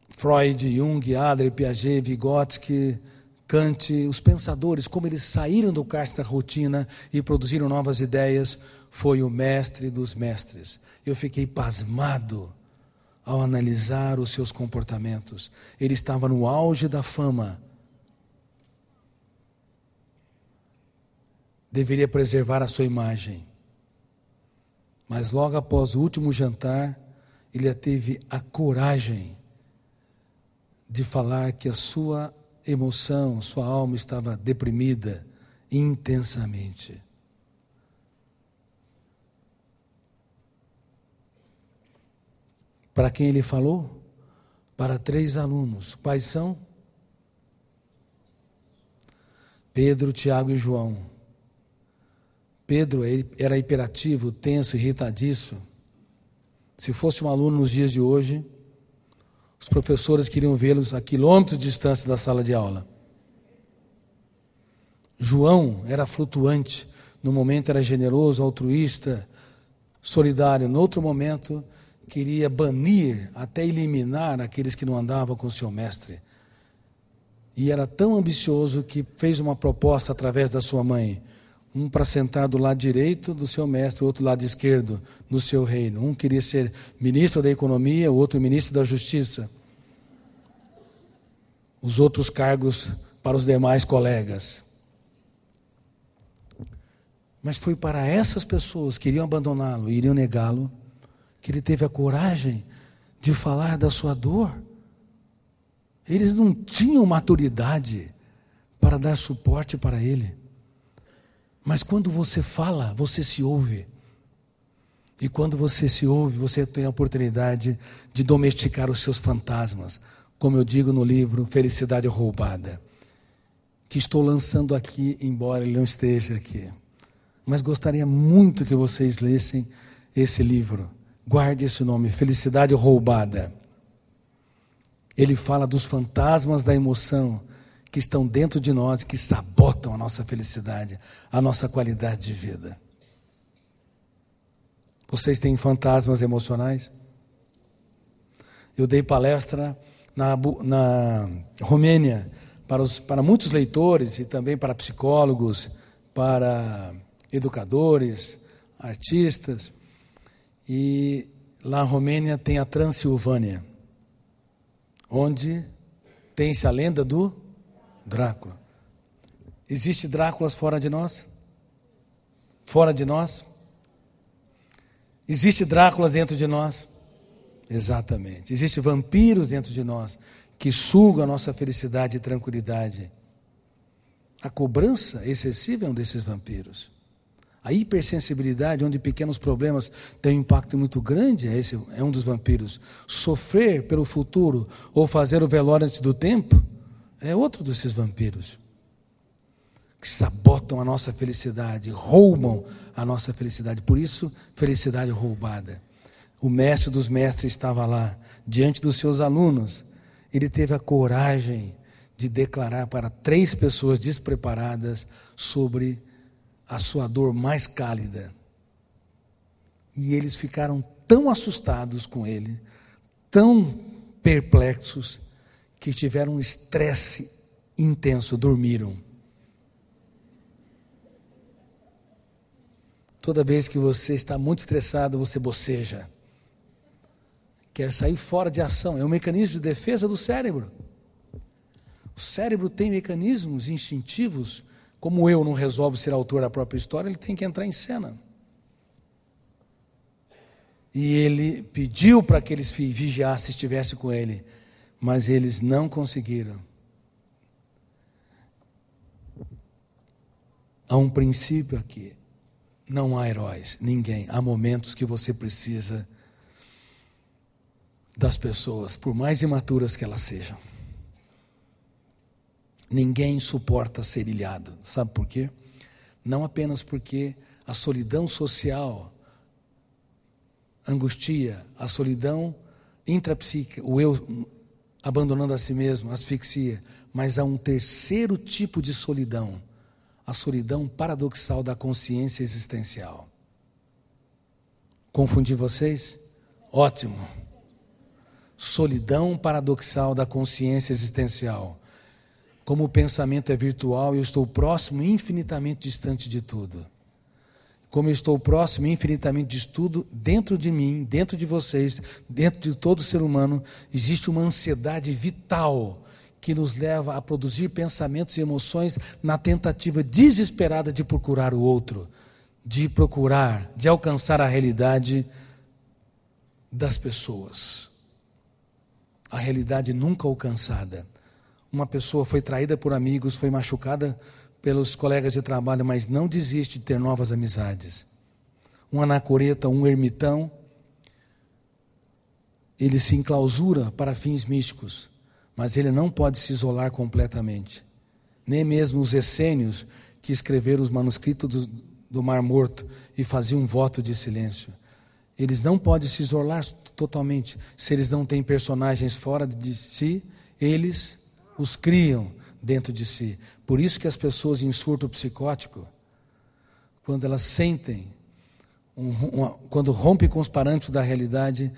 Freud, Jung, Adler, Piaget, Vygotsky, Kant, os pensadores, como eles saíram do cárcere da rotina e produziram novas ideias, foi o mestre dos mestres. Eu fiquei pasmado ao analisar os seus comportamentos. Ele estava no auge da fama. Deveria preservar a sua imagem. Mas logo após o último jantar, ele teve a coragem de falar que a sua emoção, sua alma estava deprimida intensamente. Para quem ele falou? Para 3 alunos. Quais são? Pedro, Tiago e João. Pedro era hiperativo, tenso, irritadiço. Se fosse um aluno nos dias de hoje, os professores queriam vê-los a quilômetros de distância da sala de aula. João era flutuante, no momento era generoso, altruísta, solidário. No outro momento, queria banir, até eliminar aqueles que não andavam com o seu mestre. E era tão ambicioso que fez uma proposta através da sua mãe. Um para sentar do lado direito do seu mestre, o outro lado esquerdo no seu reino. Um queria ser ministro da economia, o outro ministro da justiça. Os outros cargos para os demais colegas. Mas foi para essas pessoas que iriam abandoná-lo, iriam negá-lo, que ele teve a coragem de falar da sua dor. Eles não tinham maturidade para dar suporte para ele. Mas quando você fala, você se ouve. E quando você se ouve, você tem a oportunidade de domesticar os seus fantasmas. Como eu digo no livro Felicidade Roubada, que estou lançando aqui, embora ele não esteja aqui. Mas gostaria muito que vocês lessem esse livro. Guarde esse nome, Felicidade Roubada. Ele fala dos fantasmas da emoção que estão dentro de nós, que sabotam a nossa felicidade, a nossa qualidade de vida. Vocês têm fantasmas emocionais? Eu dei palestra na Romênia para muitos leitores e também para psicólogos, para educadores, artistas. E lá na Romênia tem a Transilvânia, onde tem-se a lenda do Drácula. Existe Dráculas fora de nós? Fora de nós? Existe Dráculas dentro de nós? Exatamente. Existem vampiros dentro de nós, que sugam a nossa felicidade e tranquilidade. A cobrança excessiva é um desses vampiros. A hipersensibilidade, onde pequenos problemas têm um impacto muito grande, esse é um dos vampiros. Sofrer pelo futuro ou fazer o velório antes do tempo é outro desses vampiros, que sabotam a nossa felicidade, roubam a nossa felicidade. Por isso, felicidade roubada. O mestre dos mestres estava lá, diante dos seus alunos. Ele teve a coragem de declarar para 3 pessoas despreparadas sobre a sua dor mais cálida. E eles ficaram tão assustados com ele, tão perplexos, que tiveram um estresse intenso, dormiram. Toda vez que você está muito estressado, você boceja. Quer sair fora de ação. É um mecanismo de defesa do cérebro. O cérebro tem mecanismos instintivos. Como eu não resolvo ser autor da própria história, ele tem que entrar em cena. E ele pediu para que eles vigiassem, estivessem com ele, mas eles não conseguiram. Há um princípio aqui. Não há heróis, ninguém. Há momentos que você precisa das pessoas, por mais imaturas que elas sejam. Ninguém suporta ser ilhado. Sabe por quê? Não apenas porque a solidão social angustia, a solidão intrapsíquica, o eu abandonando a si mesmo, asfixia, mas há um terceiro tipo de solidão, a solidão paradoxal da consciência existencial. Confundi vocês? Ótimo. Solidão paradoxal da consciência existencial. Como o pensamento é virtual, eu estou próximo e infinitamente distante de tudo. Como eu estou próximo e infinitamente de tudo, dentro de mim, dentro de vocês, dentro de todo ser humano, existe uma ansiedade vital que nos leva a produzir pensamentos e emoções na tentativa desesperada de procurar o outro, de alcançar a realidade das pessoas. A realidade nunca alcançada. Uma pessoa foi traída por amigos, foi machucada pelos colegas de trabalho, mas não desiste de ter novas amizades. Um anacoreta, um ermitão, ele se enclausura para fins místicos, mas ele não pode se completamente. Nem mesmo os essênios que escreveram os manuscritos do Mar Morto e faziam um voto de silêncio. Eles não podem se isolar totalmente. Se eles não têm personagens fora de si, eles os criam dentro de si. Por isso que as pessoas em surto psicótico, quando elas sentem, quando rompem com os parâmetros da realidade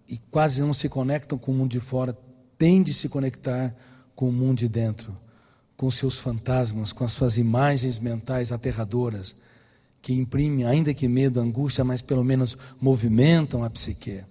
e quase não se conectam com o mundo de fora, tendem de se conectar com o mundo de dentro, com seus fantasmas, com as suas imagens mentais aterradoras, que imprimem, ainda que medo, angústia, mas pelo menos movimentam a psique.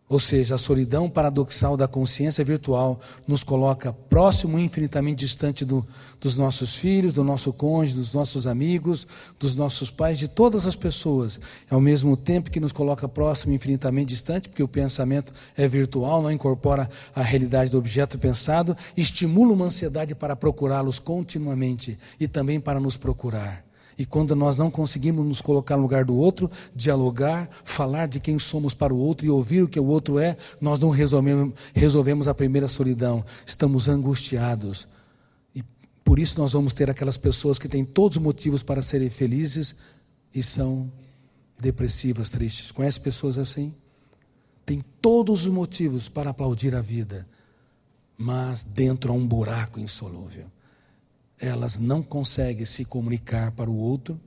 Ou seja, a solidão paradoxal da consciência virtual nos coloca próximo e infinitamente distante dos nossos filhos, do nosso cônjuge, dos nossos amigos, dos nossos pais, de todas as pessoas. Ao mesmo tempo que nos coloca próximo e infinitamente distante, porque o pensamento é virtual, não incorpora a realidade do objeto pensado, estimula uma ansiedade para procurá-los continuamente e também para nos procurar. E quando nós não conseguimos nos colocar no lugar do outro, dialogar, falar de quem somos para o outro e ouvir o que o outro é, nós não resolvemos a primeira solidão. Estamos angustiados. E por isso nós vamos ter aquelas pessoas que têm todos os motivos para serem felizes e são depressivas, tristes. Conhece pessoas assim? Tem todos os motivos para aplaudir a vida, mas dentro há um buraco insolúvel. Elas não conseguem se comunicar para o outro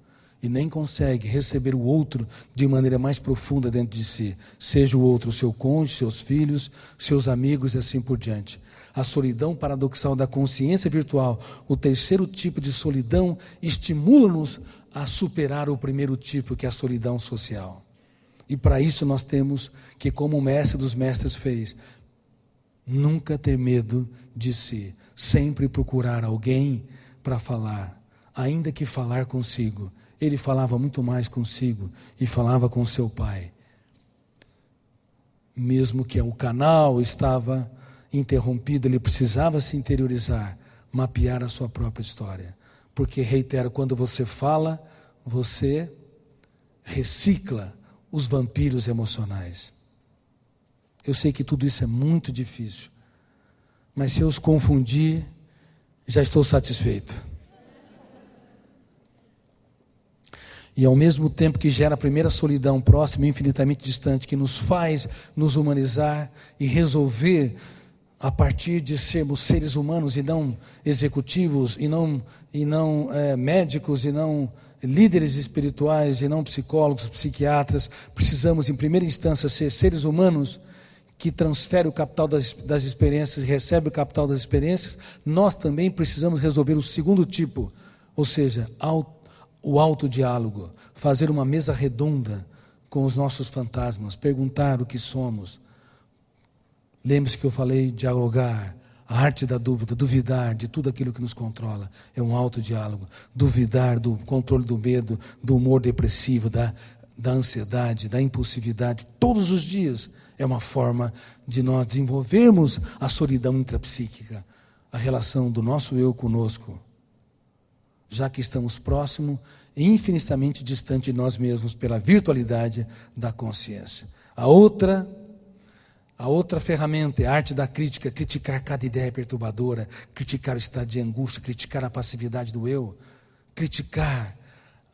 e nem conseguem receber o outro de maneira mais profunda dentro de si. Seja o outro o seu cônjuge, seus filhos, seus amigos e assim por diante. A solidão paradoxal da consciência virtual, o terceiro tipo de solidão, estimula-nos a superar o primeiro tipo, que é a solidão social. E para isso nós temos que, como o mestre dos mestres fez, nunca ter medo de si, sempre procurar alguém para falar, ainda que falar consigo. Ele falava muito mais consigo e falava com seu pai. Mesmo que o canal estava interrompido, ele precisava se interiorizar, mapear a sua própria história. Porque, reitero, quando você fala, você recicla os vampiros emocionais. Eu sei que tudo isso é muito difícil, mas se eu os confundir, já estou satisfeito. E ao mesmo tempo que gera a primeira solidão próxima e infinitamente distante, que nos faz nos humanizar e resolver a partir de sermos seres humanos e não executivos, e não médicos, e não líderes espirituais, e não psicólogos, psiquiatras, precisamos em primeira instância ser seres humanos que transfere o capital das experiências e recebe o capital das experiências. Nós também precisamos resolver o segundo tipo, ou seja, o autodiálogo, fazer uma mesa redonda com os nossos fantasmas, perguntar o que somos. Lembre-se que eu falei dialogar, a arte da dúvida, duvidar de tudo aquilo que nos controla, é um autodiálogo. Duvidar do controle do medo, do humor depressivo, da ansiedade, da impulsividade, todos os dias é uma forma de nós desenvolvermos a solidão intrapsíquica, a relação do nosso eu conosco, já que estamos próximos e infinitamente distante de nós mesmos pela virtualidade da consciência. A outra ferramenta é a arte da crítica, criticar cada ideia perturbadora, criticar o estado de angústia, criticar a passividade do eu, criticar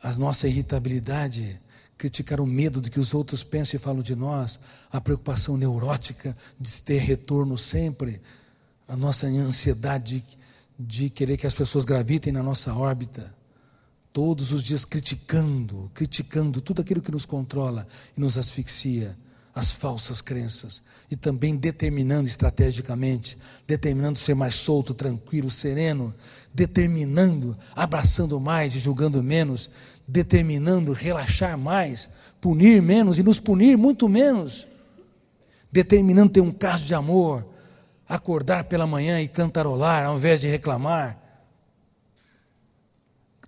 a nossa irritabilidade, criticar o medo de que os outros pensem e falam de nós, a preocupação neurótica de ter retorno sempre, a nossa ansiedade de querer que as pessoas gravitem na nossa órbita, todos os dias criticando tudo aquilo que nos controla e nos asfixia, as falsas crenças, e também determinando estrategicamente, determinando ser mais solto, tranquilo, sereno, determinando, abraçando mais e julgando menos, determinando relaxar mais, punir menos e nos punir muito menos, determinando ter um caso de amor, acordar pela manhã e cantarolar ao invés de reclamar,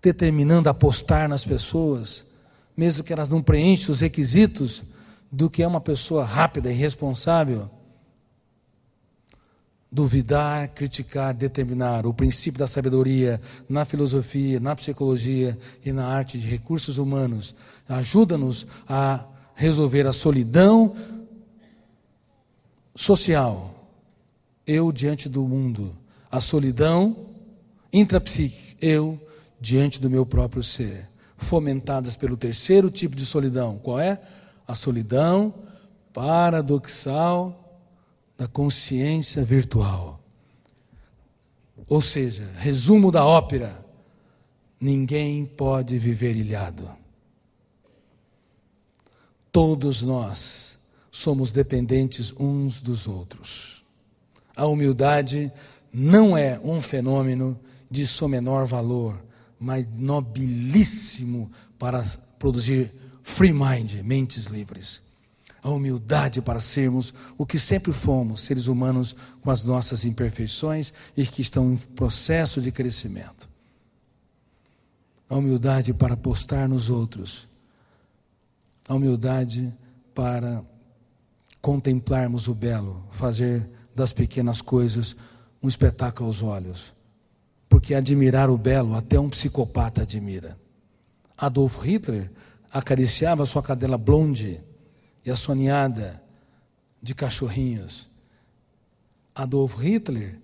determinando apostar nas pessoas, mesmo que elas não preenchem os requisitos do que é uma pessoa rápida e responsável. Duvidar, criticar, determinar. O princípio da sabedoria na filosofia, na psicologia e na arte de recursos humanos ajuda-nos a resolver a solidão social, eu diante do mundo, a solidão intrapsíquica, eu diante do meu próprio ser, fomentadas pelo terceiro tipo de solidão. Qual é? A solidão paradoxal da consciência virtual. Ou seja, resumo da ópera: ninguém pode viver ilhado. Todos nós somos dependentes uns dos outros. A humildade não é um fenômeno de só menor valor, mas nobilíssimo para produzir free mind, mentes livres. A humildade para sermos o que sempre fomos, seres humanos com as nossas imperfeições e que estão em processo de crescimento. A humildade para apostar nos outros. A humildade para contemplarmos o belo, fazer das pequenas coisas um espetáculo aos olhos. Porque admirar o belo, até um psicopata admira. Adolf Hitler acariciava a sua cadela blonde e a sua ninhada de cachorrinhos. Adolf Hitler,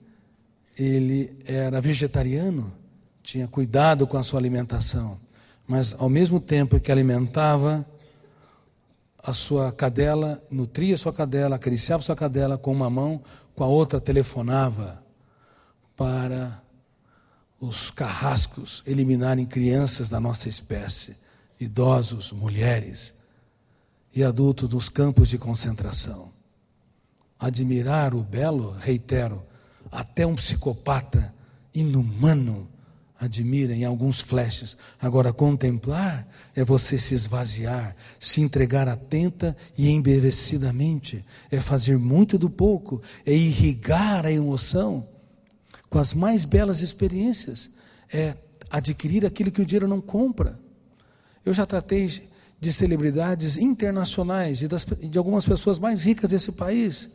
ele era vegetariano, tinha cuidado com a sua alimentação, mas ao mesmo tempo que alimentava a sua cadela, nutria a sua cadela, acariciava a sua cadela com uma mão, com a outra telefonava para os carrascos eliminarem crianças da nossa espécie, idosos, mulheres e adultos nos campos de concentração. Admirar o belo, reitero, até um psicopata inumano admira em alguns flashes. Agora, contemplar é você se esvaziar, se entregar atenta e embevecidamente, é fazer muito do pouco, é irrigar a emoção com as mais belas experiências, é adquirir aquilo que o dinheiro não compra. Eu já tratei de celebridades internacionais e de algumas pessoas mais ricas desse país,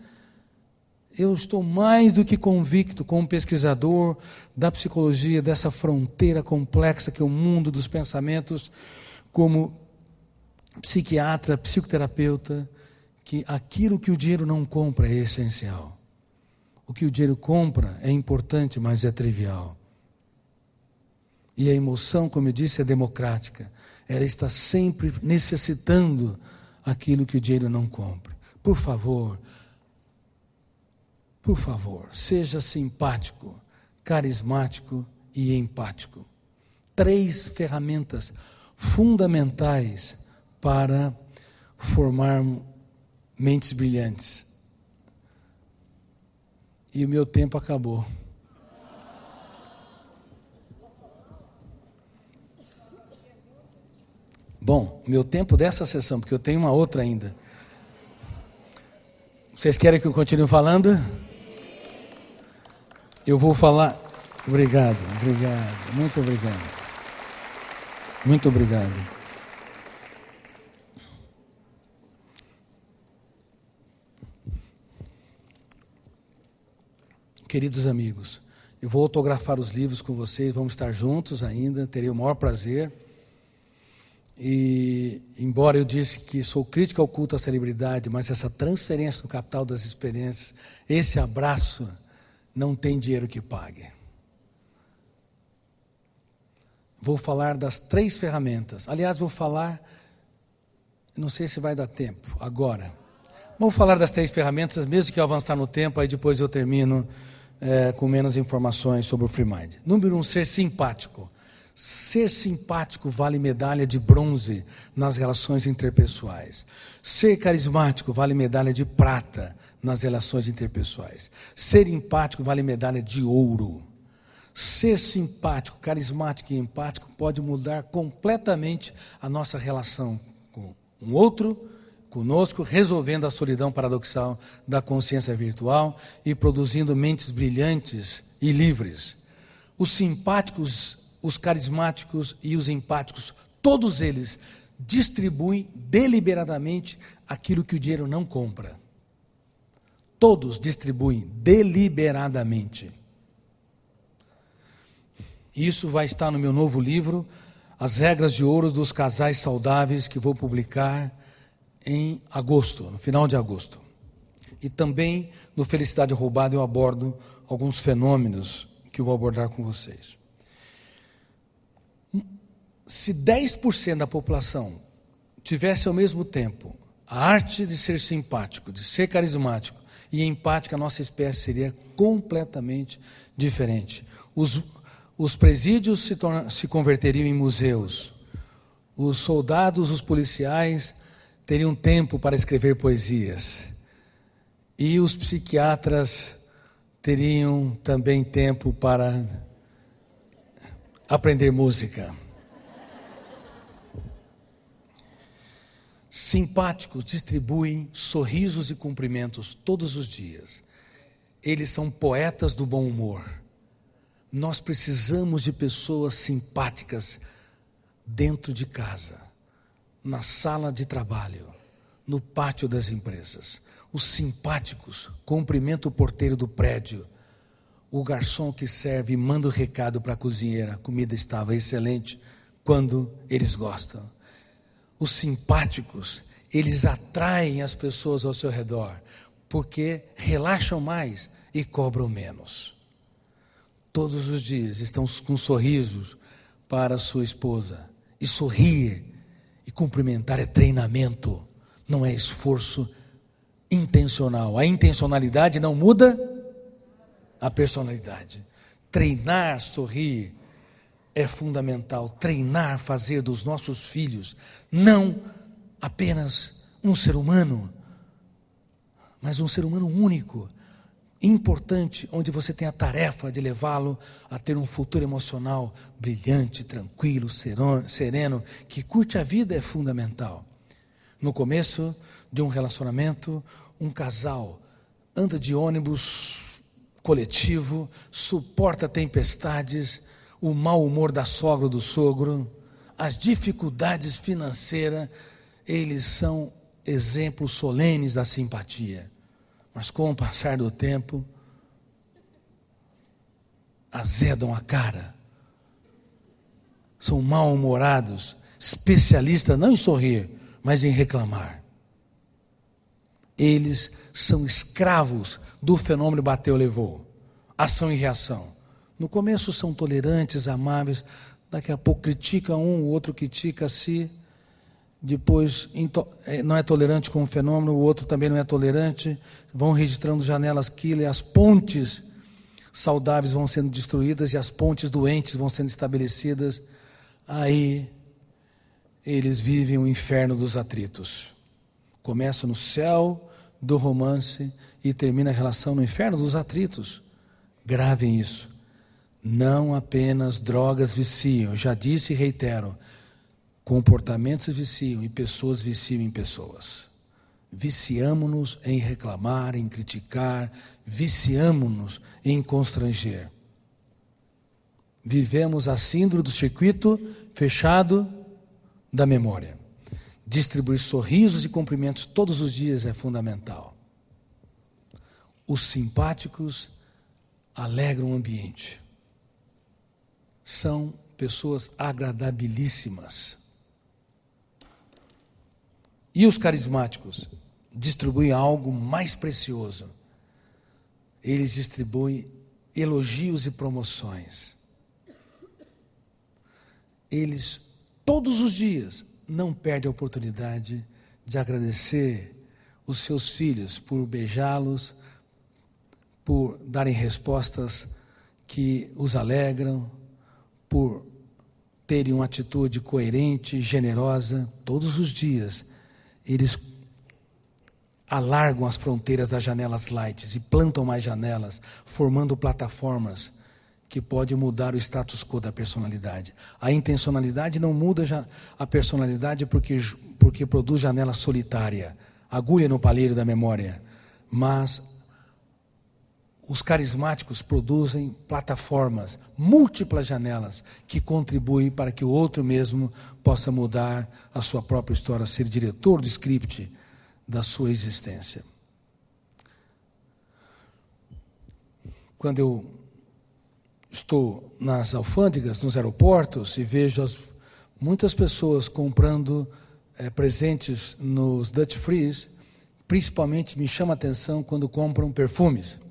Eu estou mais do que convicto, como pesquisador da psicologia, dessa fronteira complexa que é o mundo dos pensamentos, como psiquiatra, psicoterapeuta, que aquilo que o dinheiro não compra é essencial. O que o dinheiro compra é importante, mas é trivial. E a emoção, como eu disse, é democrática. Ela está sempre necessitando aquilo que o dinheiro não compra. Por favor, seja simpático, carismático e empático. 3 ferramentas fundamentais para formar mentes brilhantes. E o meu tempo acabou. Bom, o meu tempo dessa sessão, porque eu tenho uma outra ainda. Vocês querem que eu continue falando? Eu vou falar. Obrigado, muito obrigado. Muito obrigado. Queridos amigos, eu vou autografar os livros com vocês, vamos estar juntos ainda, terei o maior prazer. E, embora eu disse que sou crítico ao culto à celebridade, mas essa transferência do capital das experiências, esse abraço, não tem dinheiro que pague. Vou falar das 3 ferramentas. Aliás, vou falar, não sei se vai dar tempo agora. Vou falar das 3 ferramentas, mesmo que eu avançar no tempo, aí depois eu termino com menos informações sobre o Free Mind. Número 1, ser simpático. Ser simpático vale medalha de bronze nas relações interpessoais. Ser carismático vale medalha de prata nas relações interpessoais. Ser empático vale medalha de ouro. Ser simpático, carismático e empático pode mudar completamente a nossa relação com um outro, conosco, resolvendo a solidão paradoxal da consciência virtual e produzindo mentes brilhantes e livres. Os simpáticos, os carismáticos e os empáticos, todos eles distribuem deliberadamente aquilo que o dinheiro não compra. Todos distribuem deliberadamente. Isso vai estar no meu novo livro, As Regras de Ouro dos Casais Saudáveis, que vou publicar em agosto, no final de agosto. E também no Felicidade Roubada eu abordo alguns fenômenos que eu vou abordar com vocês. Se 10% da população tivesse ao mesmo tempo a arte de ser simpático, de ser carismático e empático, a nossa espécie seria completamente diferente. Os presídios se converteriam em museus. Os soldados, os policiais teriam tempo para escrever poesias. E os psiquiatras teriam também tempo para aprender música. Simpáticos distribuem sorrisos e cumprimentos todos os dias. Eles são poetas do bom humor. Nós precisamos de pessoas simpáticas dentro de casa, na sala de trabalho, no pátio das empresas. Os simpáticos cumprimentam o porteiro do prédio, o garçom que serve e manda o recado para a cozinheira, a comida estava excelente, quando eles gostam. Os simpáticos, eles atraem as pessoas ao seu redor, porque relaxam mais e cobram menos. Todos os dias estão com sorrisos para sua esposa. E sorrir e cumprimentar é treinamento, não é esforço intencional. A intencionalidade não muda a personalidade. Treinar, sorrir é fundamental. Treinar, fazer dos nossos filhos não apenas um ser humano, mas um ser humano único, importante, onde você tem a tarefa de levá-lo a ter um futuro emocional brilhante, tranquilo, sereno, que curte a vida é fundamental. No começo de um relacionamento, um casal anda de ônibus coletivo, suporta tempestades, o mau humor da sogra ou do sogro, as dificuldades financeiras, eles são exemplos solenes da simpatia. mas com o passar do tempo, azedam a cara, são mal-humorados, especialistas não em sorrir, mas em reclamar. Eles são escravos do fenômeno bateu, levou, ação e reação. No começo são tolerantes, amáveis, daqui a pouco critica um, o outro critica a si, depois não é tolerante com o fenômeno, o outro também não é tolerante, vão registrando janelas killer, as pontes saudáveis vão sendo destruídas e as pontes doentes vão sendo estabelecidas. Aí eles vivem o inferno dos atritos. Começa no céu do romance e termina a relação no inferno dos atritos. Gravem isso. Não apenas drogas viciam, eu já disse e reitero, comportamentos viciam e pessoas viciam em pessoas. Viciamo-nos em reclamar, em criticar, viciamo-nos em constranger. Vivemos a síndrome do circuito fechado da memória. Distribuir sorrisos e cumprimentos todos os dias é fundamental. Os simpáticos alegram o ambiente. São pessoas agradabilíssimas. E os carismáticos distribuem algo mais precioso. Eles distribuem elogios e promoções. Eles, todos os dias, não perdem a oportunidade de agradecer os seus filhos por beijá-los, por darem respostas que os alegram, por terem uma atitude coerente, generosa. Todos os dias, eles alargam as fronteiras das janelas light e plantam mais janelas, formando plataformas que podem mudar o status quo da personalidade. A intencionalidade não muda a personalidade porque produz janela solitária, agulha no palheiro da memória, mas os carismáticos produzem plataformas, múltiplas janelas, que contribuem para que o outro mesmo possa mudar a sua própria história, ser diretor do script da sua existência. Quando eu estou nas alfândegas, nos aeroportos, e vejo muitas pessoas comprando presentes nos duty frees, principalmente me chama a atenção quando compram perfumes.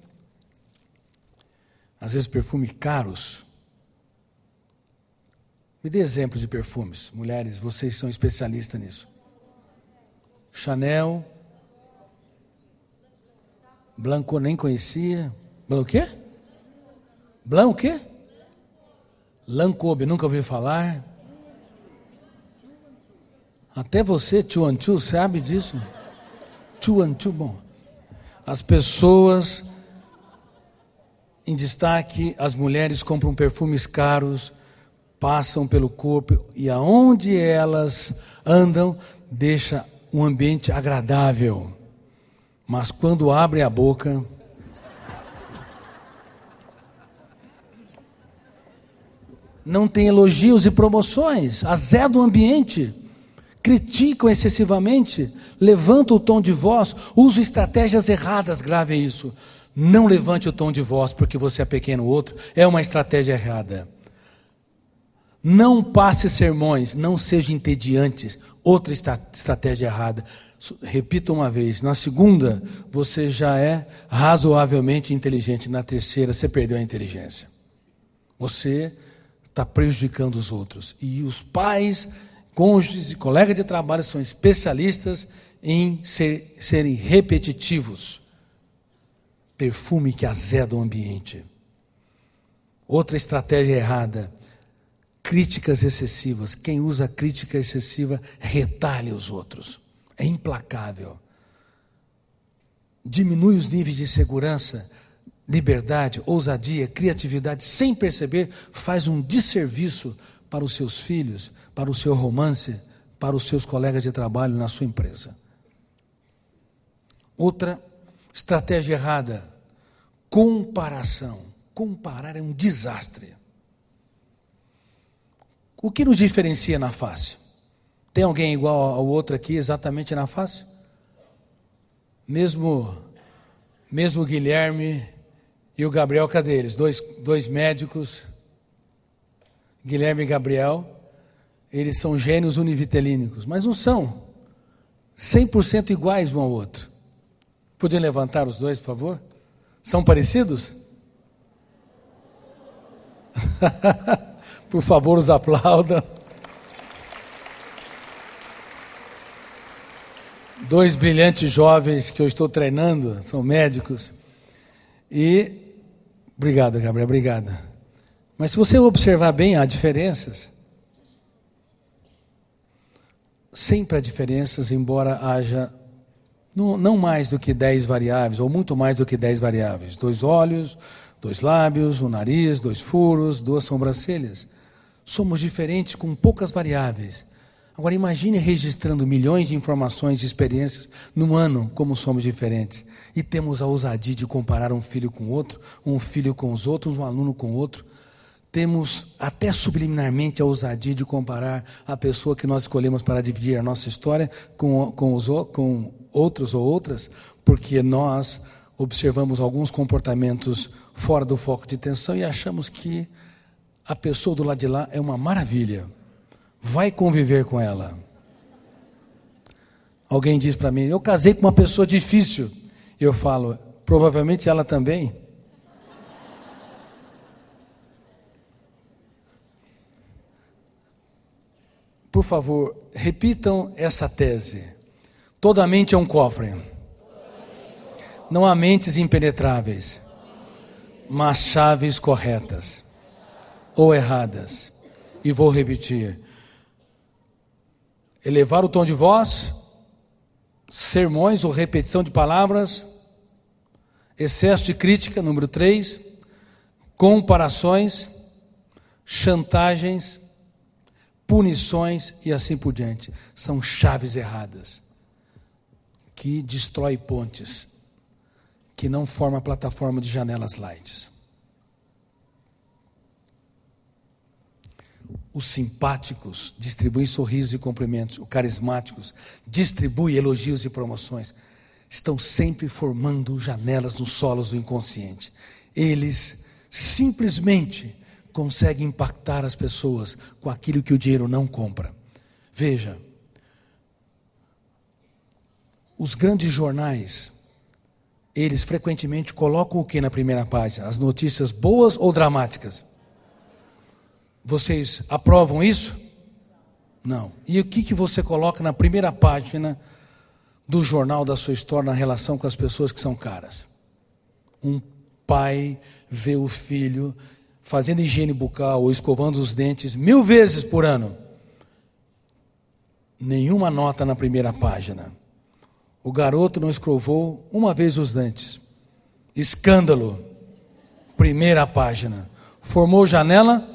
Às vezes perfumes caros. Me dê exemplos de perfumes. Mulheres, vocês são especialistas nisso. Chanel. Blanco, nem conhecia. Blanc o quê? Blanc o quê? Lancôme, nunca ouvi falar. Até você, Chuanchu, sabe disso? Chuanchu, bom. As pessoas em destaque, as mulheres compram perfumes caros, passam pelo corpo e aonde elas andam, deixa um ambiente agradável. Mas quando abrem a boca, não tem elogios e promoções, azedam o ambiente, criticam excessivamente, levantam o tom de voz, usam estratégias erradas, grave isso. Não levante o tom de voz porque você é pequeno, o outro é uma estratégia errada. Não passe sermões, não seja entediantes, outra estratégia errada. Repito uma vez, na segunda você já é razoavelmente inteligente, na terceira você perdeu a inteligência. Você está prejudicando os outros. E os pais, cônjuges e colegas de trabalho são especialistas em serem repetitivos. Perfume que azeda o ambiente. Outra estratégia errada, críticas excessivas. Quem usa crítica excessiva retalha os outros. É implacável. Diminui os níveis de segurança, liberdade, ousadia, criatividade, sem perceber, faz um desserviço para os seus filhos, para o seu romance, para os seus colegas de trabalho na sua empresa. Outra estratégia errada, comparação. Comparar é um desastre. O que nos diferencia na face? Tem alguém igual ao outro aqui exatamente na face? Mesmo Mesmo o Guilherme e o Gabriel, cadê eles? Dois médicos, Guilherme e Gabriel, eles são gênios univitelínicos, mas não são 100% iguais um ao outro. Podiam levantar os dois, por favor? São parecidos? Por favor, os aplaudam. Dois brilhantes jovens que eu estou treinando, são médicos. E, obrigado, Gabriel, obrigado. Mas se você observar bem, há diferenças. Sempre há diferenças, embora haja não mais do que 10 variáveis, ou muito mais do que 10 variáveis. 2 olhos, 2 lábios, um nariz, 2 furos, 2 sobrancelhas. Somos diferentes com poucas variáveis. Agora imagine registrando milhões de informações e experiências num ano, como somos diferentes. E temos a ousadia de comparar um filho com outro, um filho com os outros, um aluno com outro. Temos até subliminarmente a ousadia de comparar a pessoa que nós escolhemos para dividir a nossa história com outros ou outras, porque nós observamos alguns comportamentos fora do foco de atenção e achamos que a pessoa do lado de lá é uma maravilha. Vai conviver com ela. Alguém diz para mim, eu casei com uma pessoa difícil. Eu falo, provavelmente ela também. Por favor, repitam essa tese. Toda mente é um cofre. Não há mentes impenetráveis, mas chaves corretas ou erradas. E vou repetir. Elevar o tom de voz, sermões ou repetição de palavras, excesso de crítica, número 3, comparações, chantagens, punições e assim por diante. São chaves erradas, que destrói pontes, que não forma plataforma de janelas light. Os simpáticos distribuem sorrisos e cumprimentos. Os carismáticos distribuem elogios e promoções. Estão sempre formando janelas nos solos do inconsciente. Eles simplesmente conseguem impactar as pessoas com aquilo que o dinheiro não compra. Veja, os grandes jornais, eles frequentemente colocam o que na primeira página? As notícias boas ou dramáticas? Vocês aprovam isso? Não. E o que você coloca na primeira página do jornal da sua história na relação com as pessoas que são caras? Um pai vê o filho fazendo higiene bucal ou escovando os dentes 1000 vezes por ano. Nenhuma nota na primeira página. O garoto não escovou uma vez os dentes. Escândalo. Primeira página. Formou janela.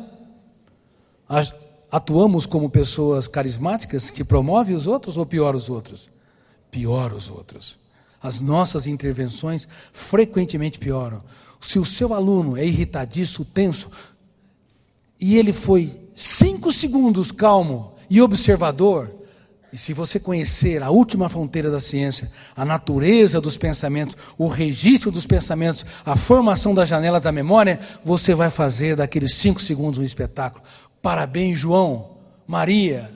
Atuamos como pessoas carismáticas que promovem os outros ou pior os outros? Pior os outros. As nossas intervenções frequentemente pioram. Se o seu aluno é irritadiço, tenso, e ele foi 5 segundos calmo e observador, e se você conhecer a última fronteira da ciência, a natureza dos pensamentos, o registro dos pensamentos, a formação das janelas da memória, você vai fazer daqueles 5 segundos um espetáculo. Parabéns, João, Maria,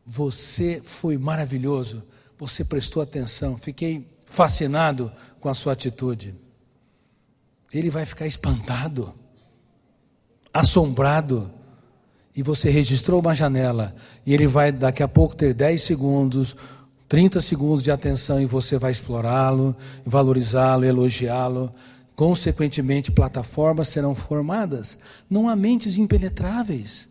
você foi maravilhoso, você prestou atenção, fiquei fascinado com a sua atitude. Ele vai ficar espantado, assombrado, e você registrou uma janela, e ele vai daqui a pouco ter 10 segundos, 30 segundos de atenção, e você vai explorá-lo, valorizá-lo, elogiá-lo. Consequentemente, plataformas serão formadas. Não há mentes impenetráveis,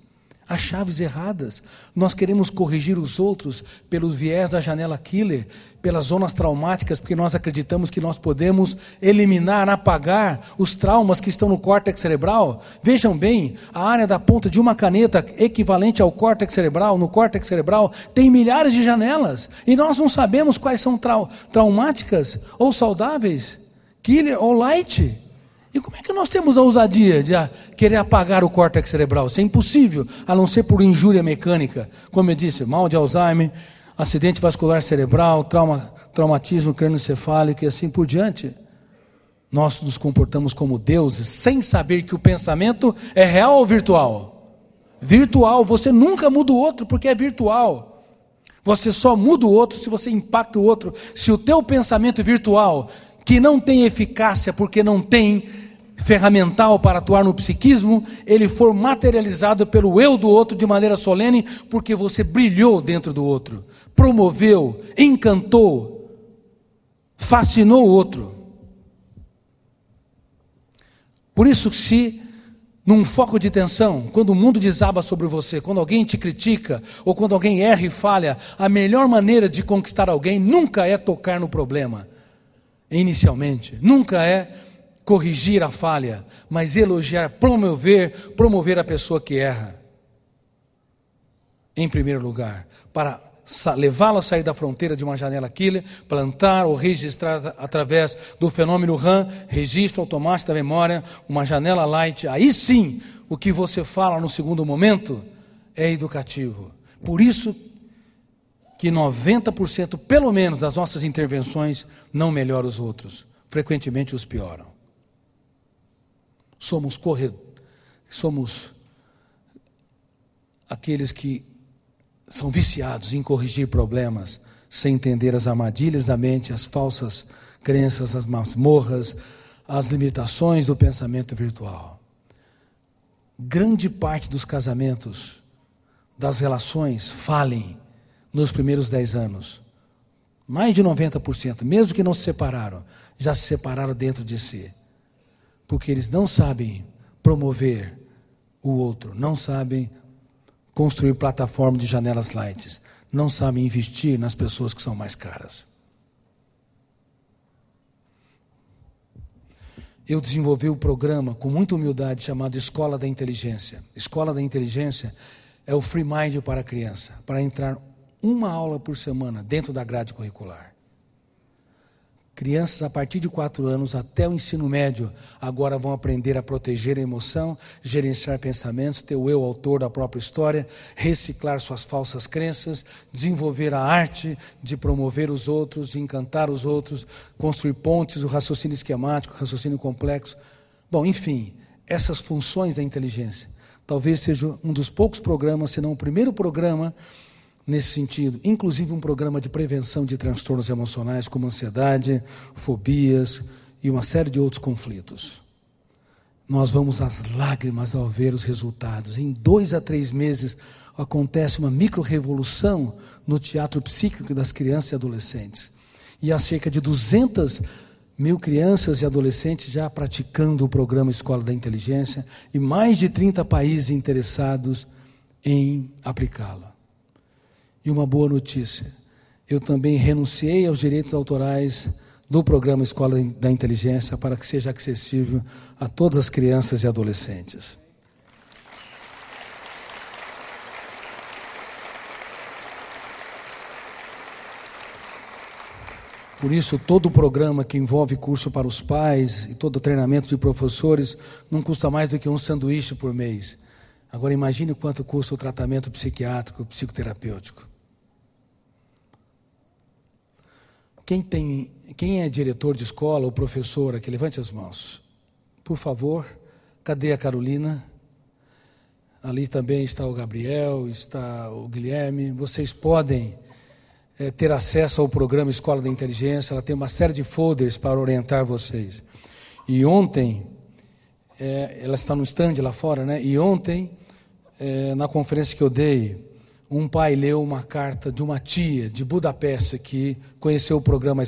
há chaves erradas. Nós queremos corrigir os outros pelo viés da janela killer, pelas zonas traumáticas, porque nós acreditamos que nós podemos eliminar, apagar os traumas que estão no córtex cerebral. Vejam bem, a área da ponta de uma caneta equivalente ao córtex cerebral, no córtex cerebral, tem milhares de janelas, e nós não sabemos quais são traumáticas ou saudáveis, killer ou light. E como é que nós temos a ousadia de querer apagar o córtex cerebral? Isso é impossível, a não ser por injúria mecânica. Como eu disse, mal de Alzheimer, acidente vascular cerebral, traumatismo crânioencefálico e assim por diante. Nós nos comportamos como deuses sem saber que o pensamento é real ou virtual? Virtual. Você nunca muda o outro porque é virtual. Você só muda o outro se você impacta o outro. Se o teu pensamento virtual, que não tem eficácia porque não tem ferramental para atuar no psiquismo, ele for materializado pelo eu do outro de maneira solene, porque você brilhou dentro do outro, promoveu, encantou, fascinou o outro. Por isso, se num foco de tensão, quando o mundo desaba sobre você, quando alguém te critica, ou quando alguém erra e falha, a melhor maneira de conquistar alguém nunca é tocar no problema, inicialmente, nunca é corrigir a falha, mas elogiar, promover a pessoa que erra, em primeiro lugar, para levá-lo a sair da fronteira de uma janela killer, plantar ou registrar através do fenômeno RAM, registro automático da memória, uma janela light. Aí sim, o que você fala no segundo momento é educativo. Por isso que 90% pelo menos das nossas intervenções não melhoram os outros, frequentemente os pioram. Somos aqueles que são viciados em corrigir problemas, sem entender as armadilhas da mente, as falsas crenças, as masmorras, as limitações do pensamento virtual. Grande parte dos casamentos, das relações, falem nos primeiros 10 anos. Mais de 90%, mesmo que não se separaram, já se separaram dentro de si. Porque eles não sabem promover o outro, não sabem construir plataforma de janelas light, não sabem investir nas pessoas que são mais caras. Eu desenvolvi um programa com muita humildade chamado Escola da Inteligência. Escola da Inteligência é o Free Mind para a criança, para entrar uma aula por semana dentro da grade curricular. Crianças a partir de 4 anos até o ensino médio agora vão aprender a proteger a emoção, gerenciar pensamentos, ter o eu autor da própria história, reciclar suas falsas crenças, desenvolver a arte de promover os outros, de encantar os outros, construir pontes, o raciocínio esquemático, o raciocínio complexo. Bom, enfim, essas funções da inteligência. Talvez seja um dos poucos programas, se não o primeiro programa, nesse sentido, inclusive um programa de prevenção de transtornos emocionais como ansiedade, fobias e uma série de outros conflitos. Nós vamos às lágrimas ao ver os resultados. Em 2 a 3 meses acontece uma micro-revolução no teatro psíquico das crianças e adolescentes. E há cerca de 200.000 crianças e adolescentes já praticando o programa Escola da Inteligência e mais de 30 países interessados em aplicá-lo. E uma boa notícia, eu também renunciei aos direitos autorais do programa Escola da Inteligência para que seja acessível a todas as crianças e adolescentes. Por isso, todo o programa que envolve curso para os pais e todo o treinamento de professores não custa mais do que um sanduíche por mês. Agora imagine quanto custa o tratamento psiquiátrico, psicoterapêutico. Quem é diretor de escola ou professor aqui, levante as mãos. Por favor, cadê a Carolina? Ali também está o Gabriel, está o Guilherme. Vocês podem ter acesso ao programa Escola da Inteligência, ela tem uma série de folders para orientar vocês. E ontem, ela está no stand lá fora, né? E ontem, na conferência que eu dei, um pai leu uma carta de uma tia de Budapeste que conheceu o programa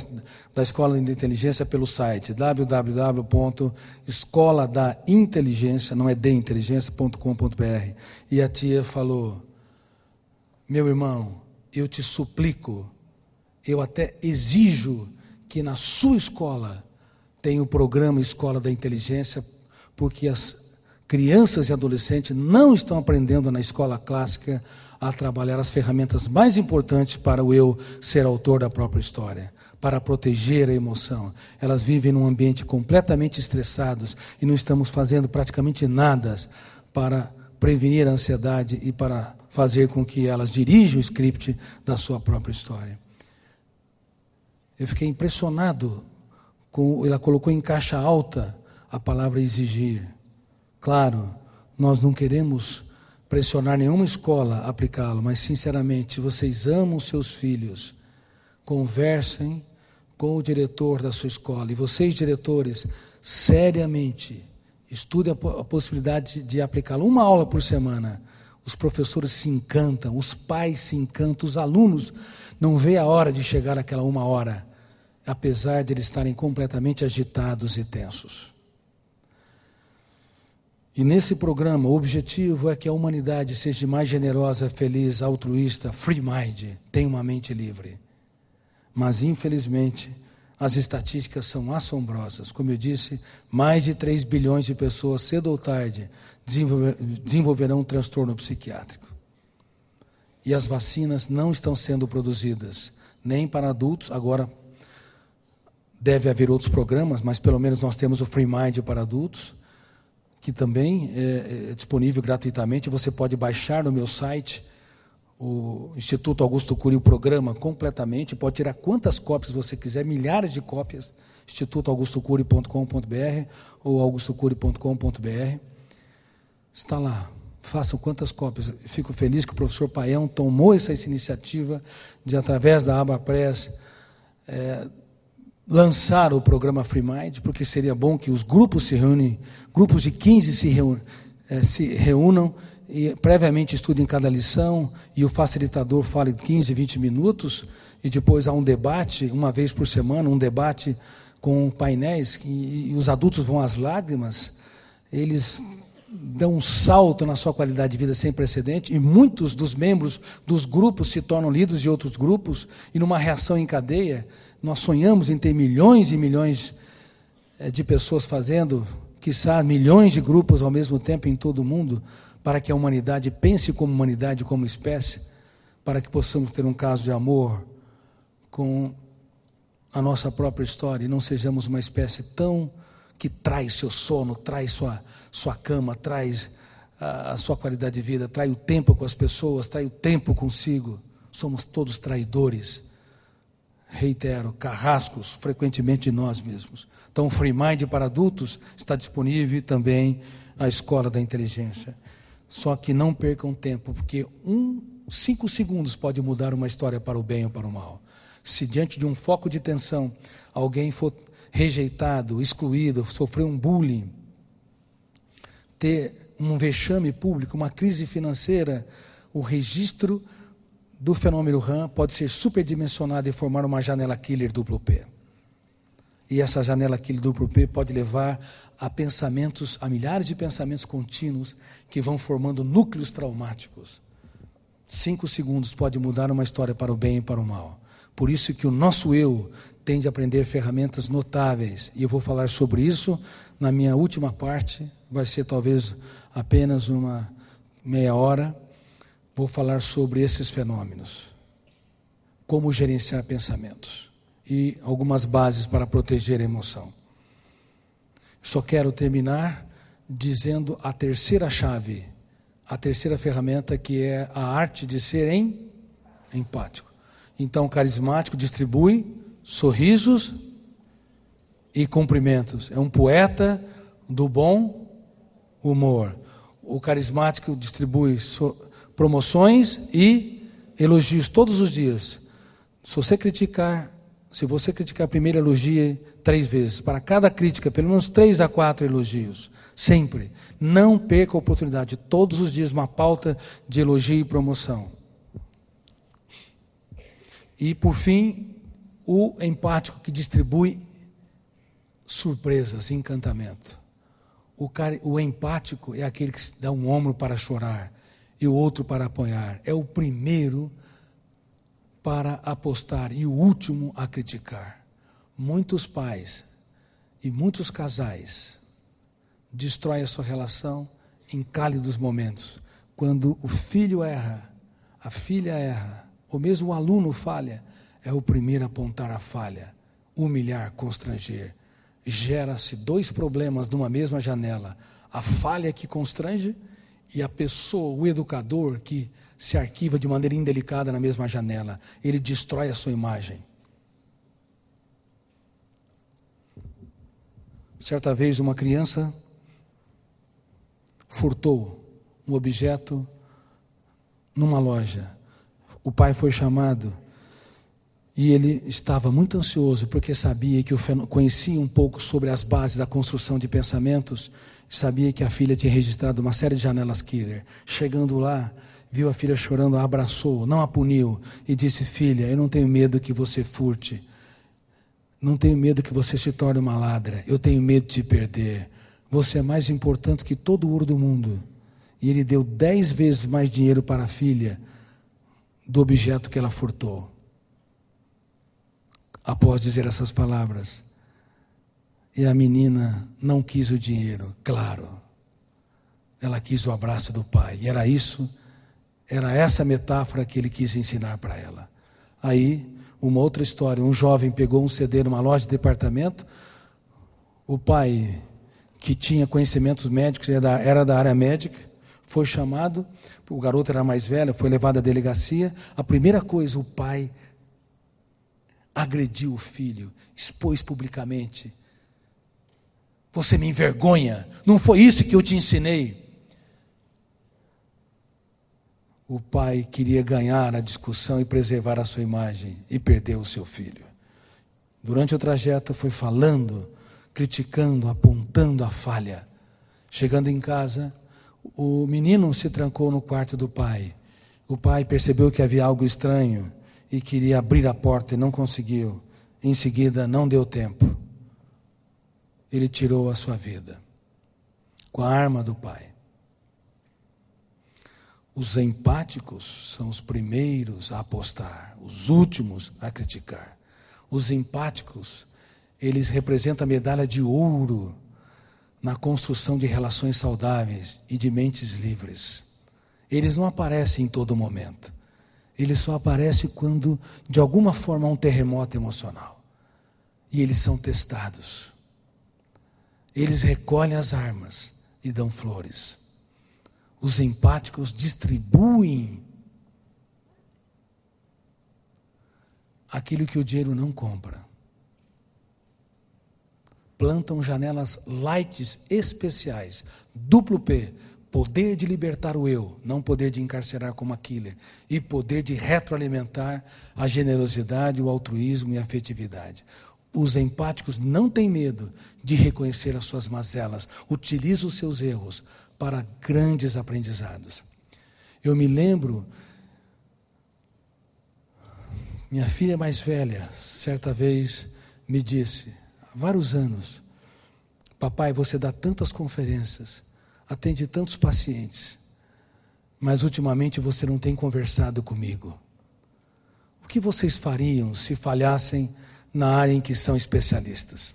da Escola da Inteligência pelo site www.escoladainteligência, não é de inteligência.com.br. E a tia falou: meu irmão, eu te suplico, eu até exijo que na sua escola tenha o programa Escola da Inteligência, porque as crianças e adolescentes não estão aprendendo na escola clássica a trabalhar as ferramentas mais importantes para o eu ser autor da própria história, para proteger a emoção. Elas vivem num ambiente completamente estressados e não estamos fazendo praticamente nada para prevenir a ansiedade e para fazer com que elas dirijam o script da sua própria história. Eu fiquei impressionado ela colocou em caixa alta a palavra exigir. Claro, nós não queremos pressionar nenhuma escola a aplicá-lo, mas sinceramente, se vocês amam seus filhos, conversem com o diretor da sua escola. E vocês, diretores, seriamente, estudem a possibilidade de aplicá-lo. 1 aula por semana. Os professores se encantam, os pais se encantam, os alunos não veem a hora de chegar àquela 1 hora, apesar de eles estarem completamente agitados e tensos. E nesse programa, o objetivo é que a humanidade seja mais generosa, feliz, altruísta, free mind, tenha uma mente livre. Mas, infelizmente, as estatísticas são assombrosas. Como eu disse, mais de 3 bilhões de pessoas, cedo ou tarde, desenvolverão um transtorno psiquiátrico. E as vacinas não estão sendo produzidas, nem para adultos. Agora, deve haver outros programas, mas pelo menos nós temos o Free Mind para adultos, que também é disponível gratuitamente. Você pode baixar no meu site, o Instituto Augusto Cury, o programa completamente, pode tirar quantas cópias você quiser, milhares de cópias, institutoaugustocury.com.br ou augustocury.com.br. Está lá, façam quantas cópias. Fico feliz que o professor Paião tomou essa iniciativa de, através da ABAPRES, lançar o programa Free Mind, porque seria bom que os grupos se reúnem, grupos de 15 se reúnam e previamente estudem cada lição, e o facilitador fale 15, 20 minutos, e depois há um debate, uma vez por semana, um debate com painéis, e os adultos vão às lágrimas, eles dão um salto na sua qualidade de vida sem precedente, e muitos dos membros dos grupos se tornam líderes de outros grupos, e numa reação em cadeia, nós sonhamos em ter milhões e milhões de pessoas fazendo, quiçá milhões de grupos ao mesmo tempo em todo o mundo, para que a humanidade pense como humanidade, como espécie, para que possamos ter um caso de amor com a nossa própria história, e não sejamos uma espécie tão que traz seu sono, traz sua cama, traz a sua qualidade de vida, traz o tempo com as pessoas, traz o tempo consigo. Somos todos traidores, reitero, carrascos, frequentemente de nós mesmos. Então, o Free Mind para adultos está disponível também a Escola da Inteligência. Só que não percam tempo, porque 5 segundos pode mudar uma história para o bem ou para o mal. Se diante de um foco de tensão, alguém for rejeitado, excluído, sofrer um bullying, ter um vexame público, uma crise financeira, o registro do fenômeno RAM pode ser superdimensionado e formar uma janela killer duplo P. E essa janela killer duplo P pode levar a pensamentos, a milhares de pensamentos contínuos que vão formando núcleos traumáticos. 5 segundos pode mudar uma história para o bem e para o mal. Por isso que o nosso eu tem de aprender ferramentas notáveis. E eu vou falar sobre isso na minha última parte, vai ser talvez apenas uma meia hora. Vou falar sobre esses fenômenos, como gerenciar pensamentos e algumas bases para proteger a emoção. Só quero terminar dizendo a terceira chave, a terceira ferramenta, que é a arte de ser empático. Então, o carismático distribui sorrisos e cumprimentos. É um poeta do bom humor. O carismático distribui promoções e elogios todos os dias. Se você criticar primeiro, elogie 3 vezes. Para cada crítica, pelo menos 3 a 4 elogios. Sempre. Não perca a oportunidade. Todos os dias uma pauta de elogio e promoção. E, por fim, o empático, que distribui surpresas, encantamento. O empático é aquele que dá um ombro para chorar e o outro para apoiar. É o primeiro para apostar e o último a criticar. Muitos pais e muitos casais destroem a sua relação em cálidos momentos. Quando o filho erra, a filha erra, ou mesmo o aluno falha, é o primeiro a apontar a falha, humilhar, constranger. Gera-se 2 problemas numa mesma janela. A falha que constrange e a pessoa, o educador, que se arquiva de maneira indelicada na mesma janela. Ele destrói a sua imagem. Certa vez uma criança furtou um objeto numa loja. O pai foi chamado e ele estava muito ansioso porque sabia que conhecia um pouco sobre as bases da construção de pensamentos, sabia que a filha tinha registrado uma série de janelas killer. Chegando lá, viu a filha chorando, a abraçou, não a puniu e disse: filha, eu não tenho medo que você furte, não tenho medo que você se torne uma ladra, eu tenho medo de te perder, você é mais importante que todo o ouro do mundo. E ele deu 10 vezes mais dinheiro para a filha do objeto que ela furtou. Após dizer essas palavras, e a menina não quis o dinheiro, claro, ela quis o abraço do pai, e era essa metáfora que ele quis ensinar para ela. Aí, uma outra história, um jovem pegou um CD numa loja de departamento, o pai, que tinha conhecimentos médicos, era da área médica, foi chamado, o garoto era mais velho, foi levado à delegacia. A primeira coisa, o pai agrediu o filho, expôs publicamente: você me envergonha, não foi isso que eu te ensinei. O pai queria ganhar a discussão e preservar a sua imagem, e perdeu o seu filho. Durante o trajeto foi falando, criticando, apontando a falha. Chegando em casa, o menino se trancou no quarto do pai. O pai percebeu que havia algo estranho e queria abrir a porta e não conseguiu. Em seguida, não deu tempo. Ele tirou a sua vida com a arma do pai. Os empáticos são os primeiros a apostar, os últimos a criticar. Os empáticos, eles representam a medalha de ouro na construção de relações saudáveis e de mentes livres. Eles não aparecem em todo momento. Eles só aparecem quando, de alguma forma, há um terremoto emocional. E eles são testados. Eles recolhem as armas e dão flores. Os empáticos distribuem aquilo que o dinheiro não compra. Plantam janelas lights especiais, duplo P, poder de libertar o eu, não poder de encarcerar como a killer, e poder de retroalimentar a generosidade, o altruísmo e a afetividade. Os empáticos não têm medo de reconhecer as suas mazelas, utilizam os seus erros para grandes aprendizados. Eu me lembro, minha filha mais velha, certa vez me disse, há vários anos: papai, você dá tantas conferências, atende tantos pacientes, mas ultimamente você não tem conversado comigo. O que vocês fariam se falhassem na área em que são especialistas?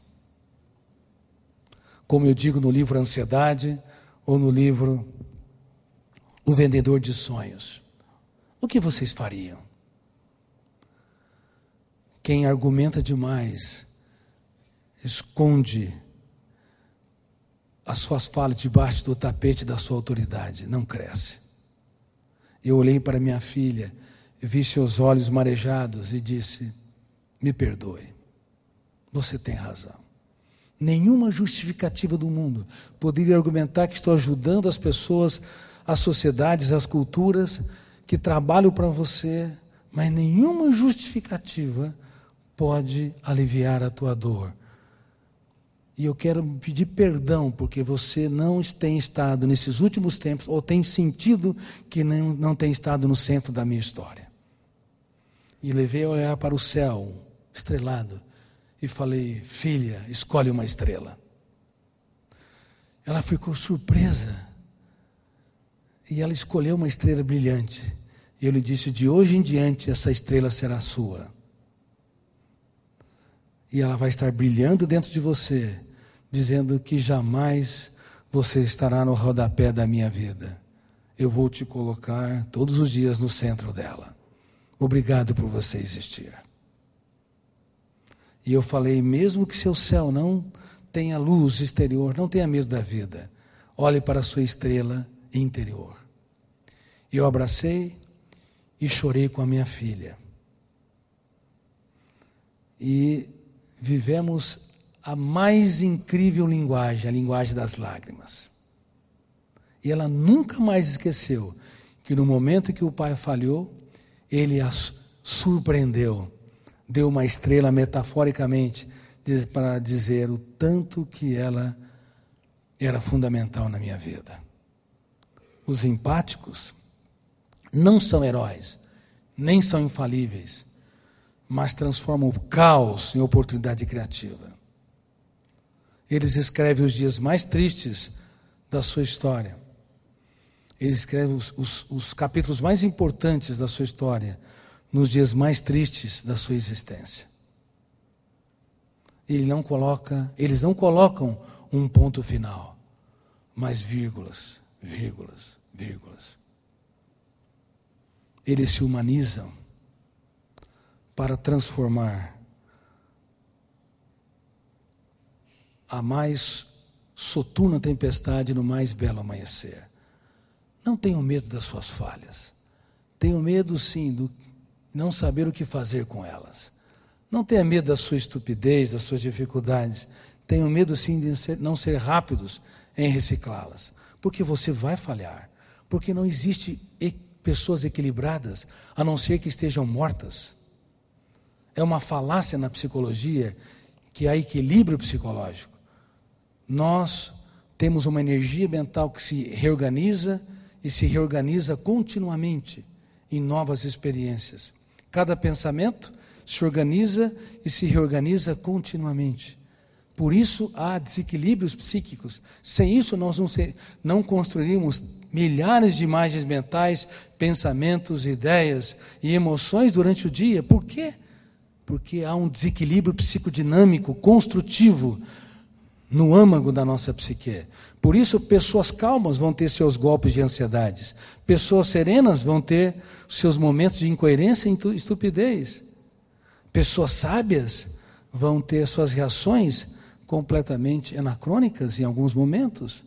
Como eu digo no livro Ansiedade, ou no livro O Vendedor de Sonhos, o que vocês fariam? Quem argumenta demais esconde as suas falas debaixo do tapete da sua autoridade, não cresce. Eu olhei para minha filha, vi seus olhos marejados e disse: me perdoe, você tem razão. Nenhuma justificativa do mundo poderia argumentar que estou ajudando as pessoas, as sociedades, as culturas que trabalham para você, mas nenhuma justificativa pode aliviar a tua dor. E eu quero pedir perdão porque você não tem estado nesses últimos tempos, ou tem sentido que não tem estado no centro da minha história. E levei a olhar para o céu estrelado e falei: filha, escolhe uma estrela. Ela ficou surpresa e ela escolheu uma estrela brilhante. E eu lhe disse: de hoje em diante essa estrela será sua. E ela vai estar brilhando dentro de você, dizendo que jamais você estará no rodapé da minha vida. Eu vou te colocar todos os dias no centro dela. Obrigado por você existir. E eu falei: mesmo que seu céu não tenha luz exterior, não tenha medo da vida, olhe para a sua estrela interior. Eu abracei e chorei com a minha filha. E vivemos a mais incrível linguagem, a linguagem das lágrimas. E ela nunca mais esqueceu que no momento que o pai falhou, ele a surpreendeu, deu uma estrela metaforicamente para dizer o tanto que ela era fundamental na minha vida. Os empáticos não são heróis, nem são infalíveis, mas transformam o caos em oportunidade criativa. Eles escrevem os dias mais tristes da sua história. Eles escrevem os capítulos mais importantes da sua história nos dias mais tristes da sua existência. Eles não colocam um ponto final, mas vírgulas, vírgulas, vírgulas. Eles se humanizam para transformar a mais soturna tempestade no mais belo amanhecer. Não tenham medo das suas falhas. Tenham medo, sim, do não saber o que fazer com elas. Não tenha medo da sua estupidez, das suas dificuldades. Tenham medo, sim, de não ser rápidos em reciclá-las. Porque você vai falhar. Porque não existe pessoas equilibradas, a não ser que estejam mortas. É uma falácia na psicologia que há equilíbrio psicológico. Nós temos uma energia mental que se reorganiza e se reorganiza continuamente em novas experiências. Cada pensamento se organiza e se reorganiza continuamente. Por isso há desequilíbrios psíquicos. Sem isso nós não construiríamos milhares de imagens mentais, pensamentos, ideias e emoções durante o dia. Por quê? Porque há um desequilíbrio psicodinâmico, construtivo, no âmago da nossa psique. Por isso, pessoas calmas vão ter seus golpes de ansiedades. Pessoas serenas vão ter seus momentos de incoerência e estupidez. Pessoas sábias vão ter suas reações completamente anacrônicas em alguns momentos.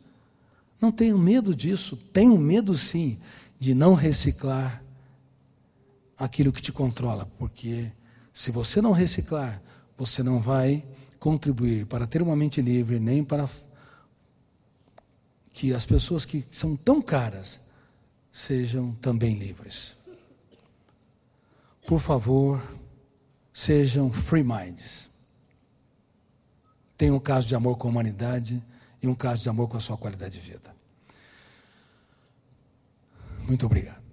Não tenham medo disso. Tenham medo, sim, de não reciclar aquilo que te controla. Porque se você não reciclar, você não vai contribuir para ter uma mente livre, nem para que as pessoas que são tão caras sejam também livres. Por favor, sejam free minds. Tenham um caso de amor com a humanidade e um caso de amor com a sua qualidade de vida. Muito obrigado.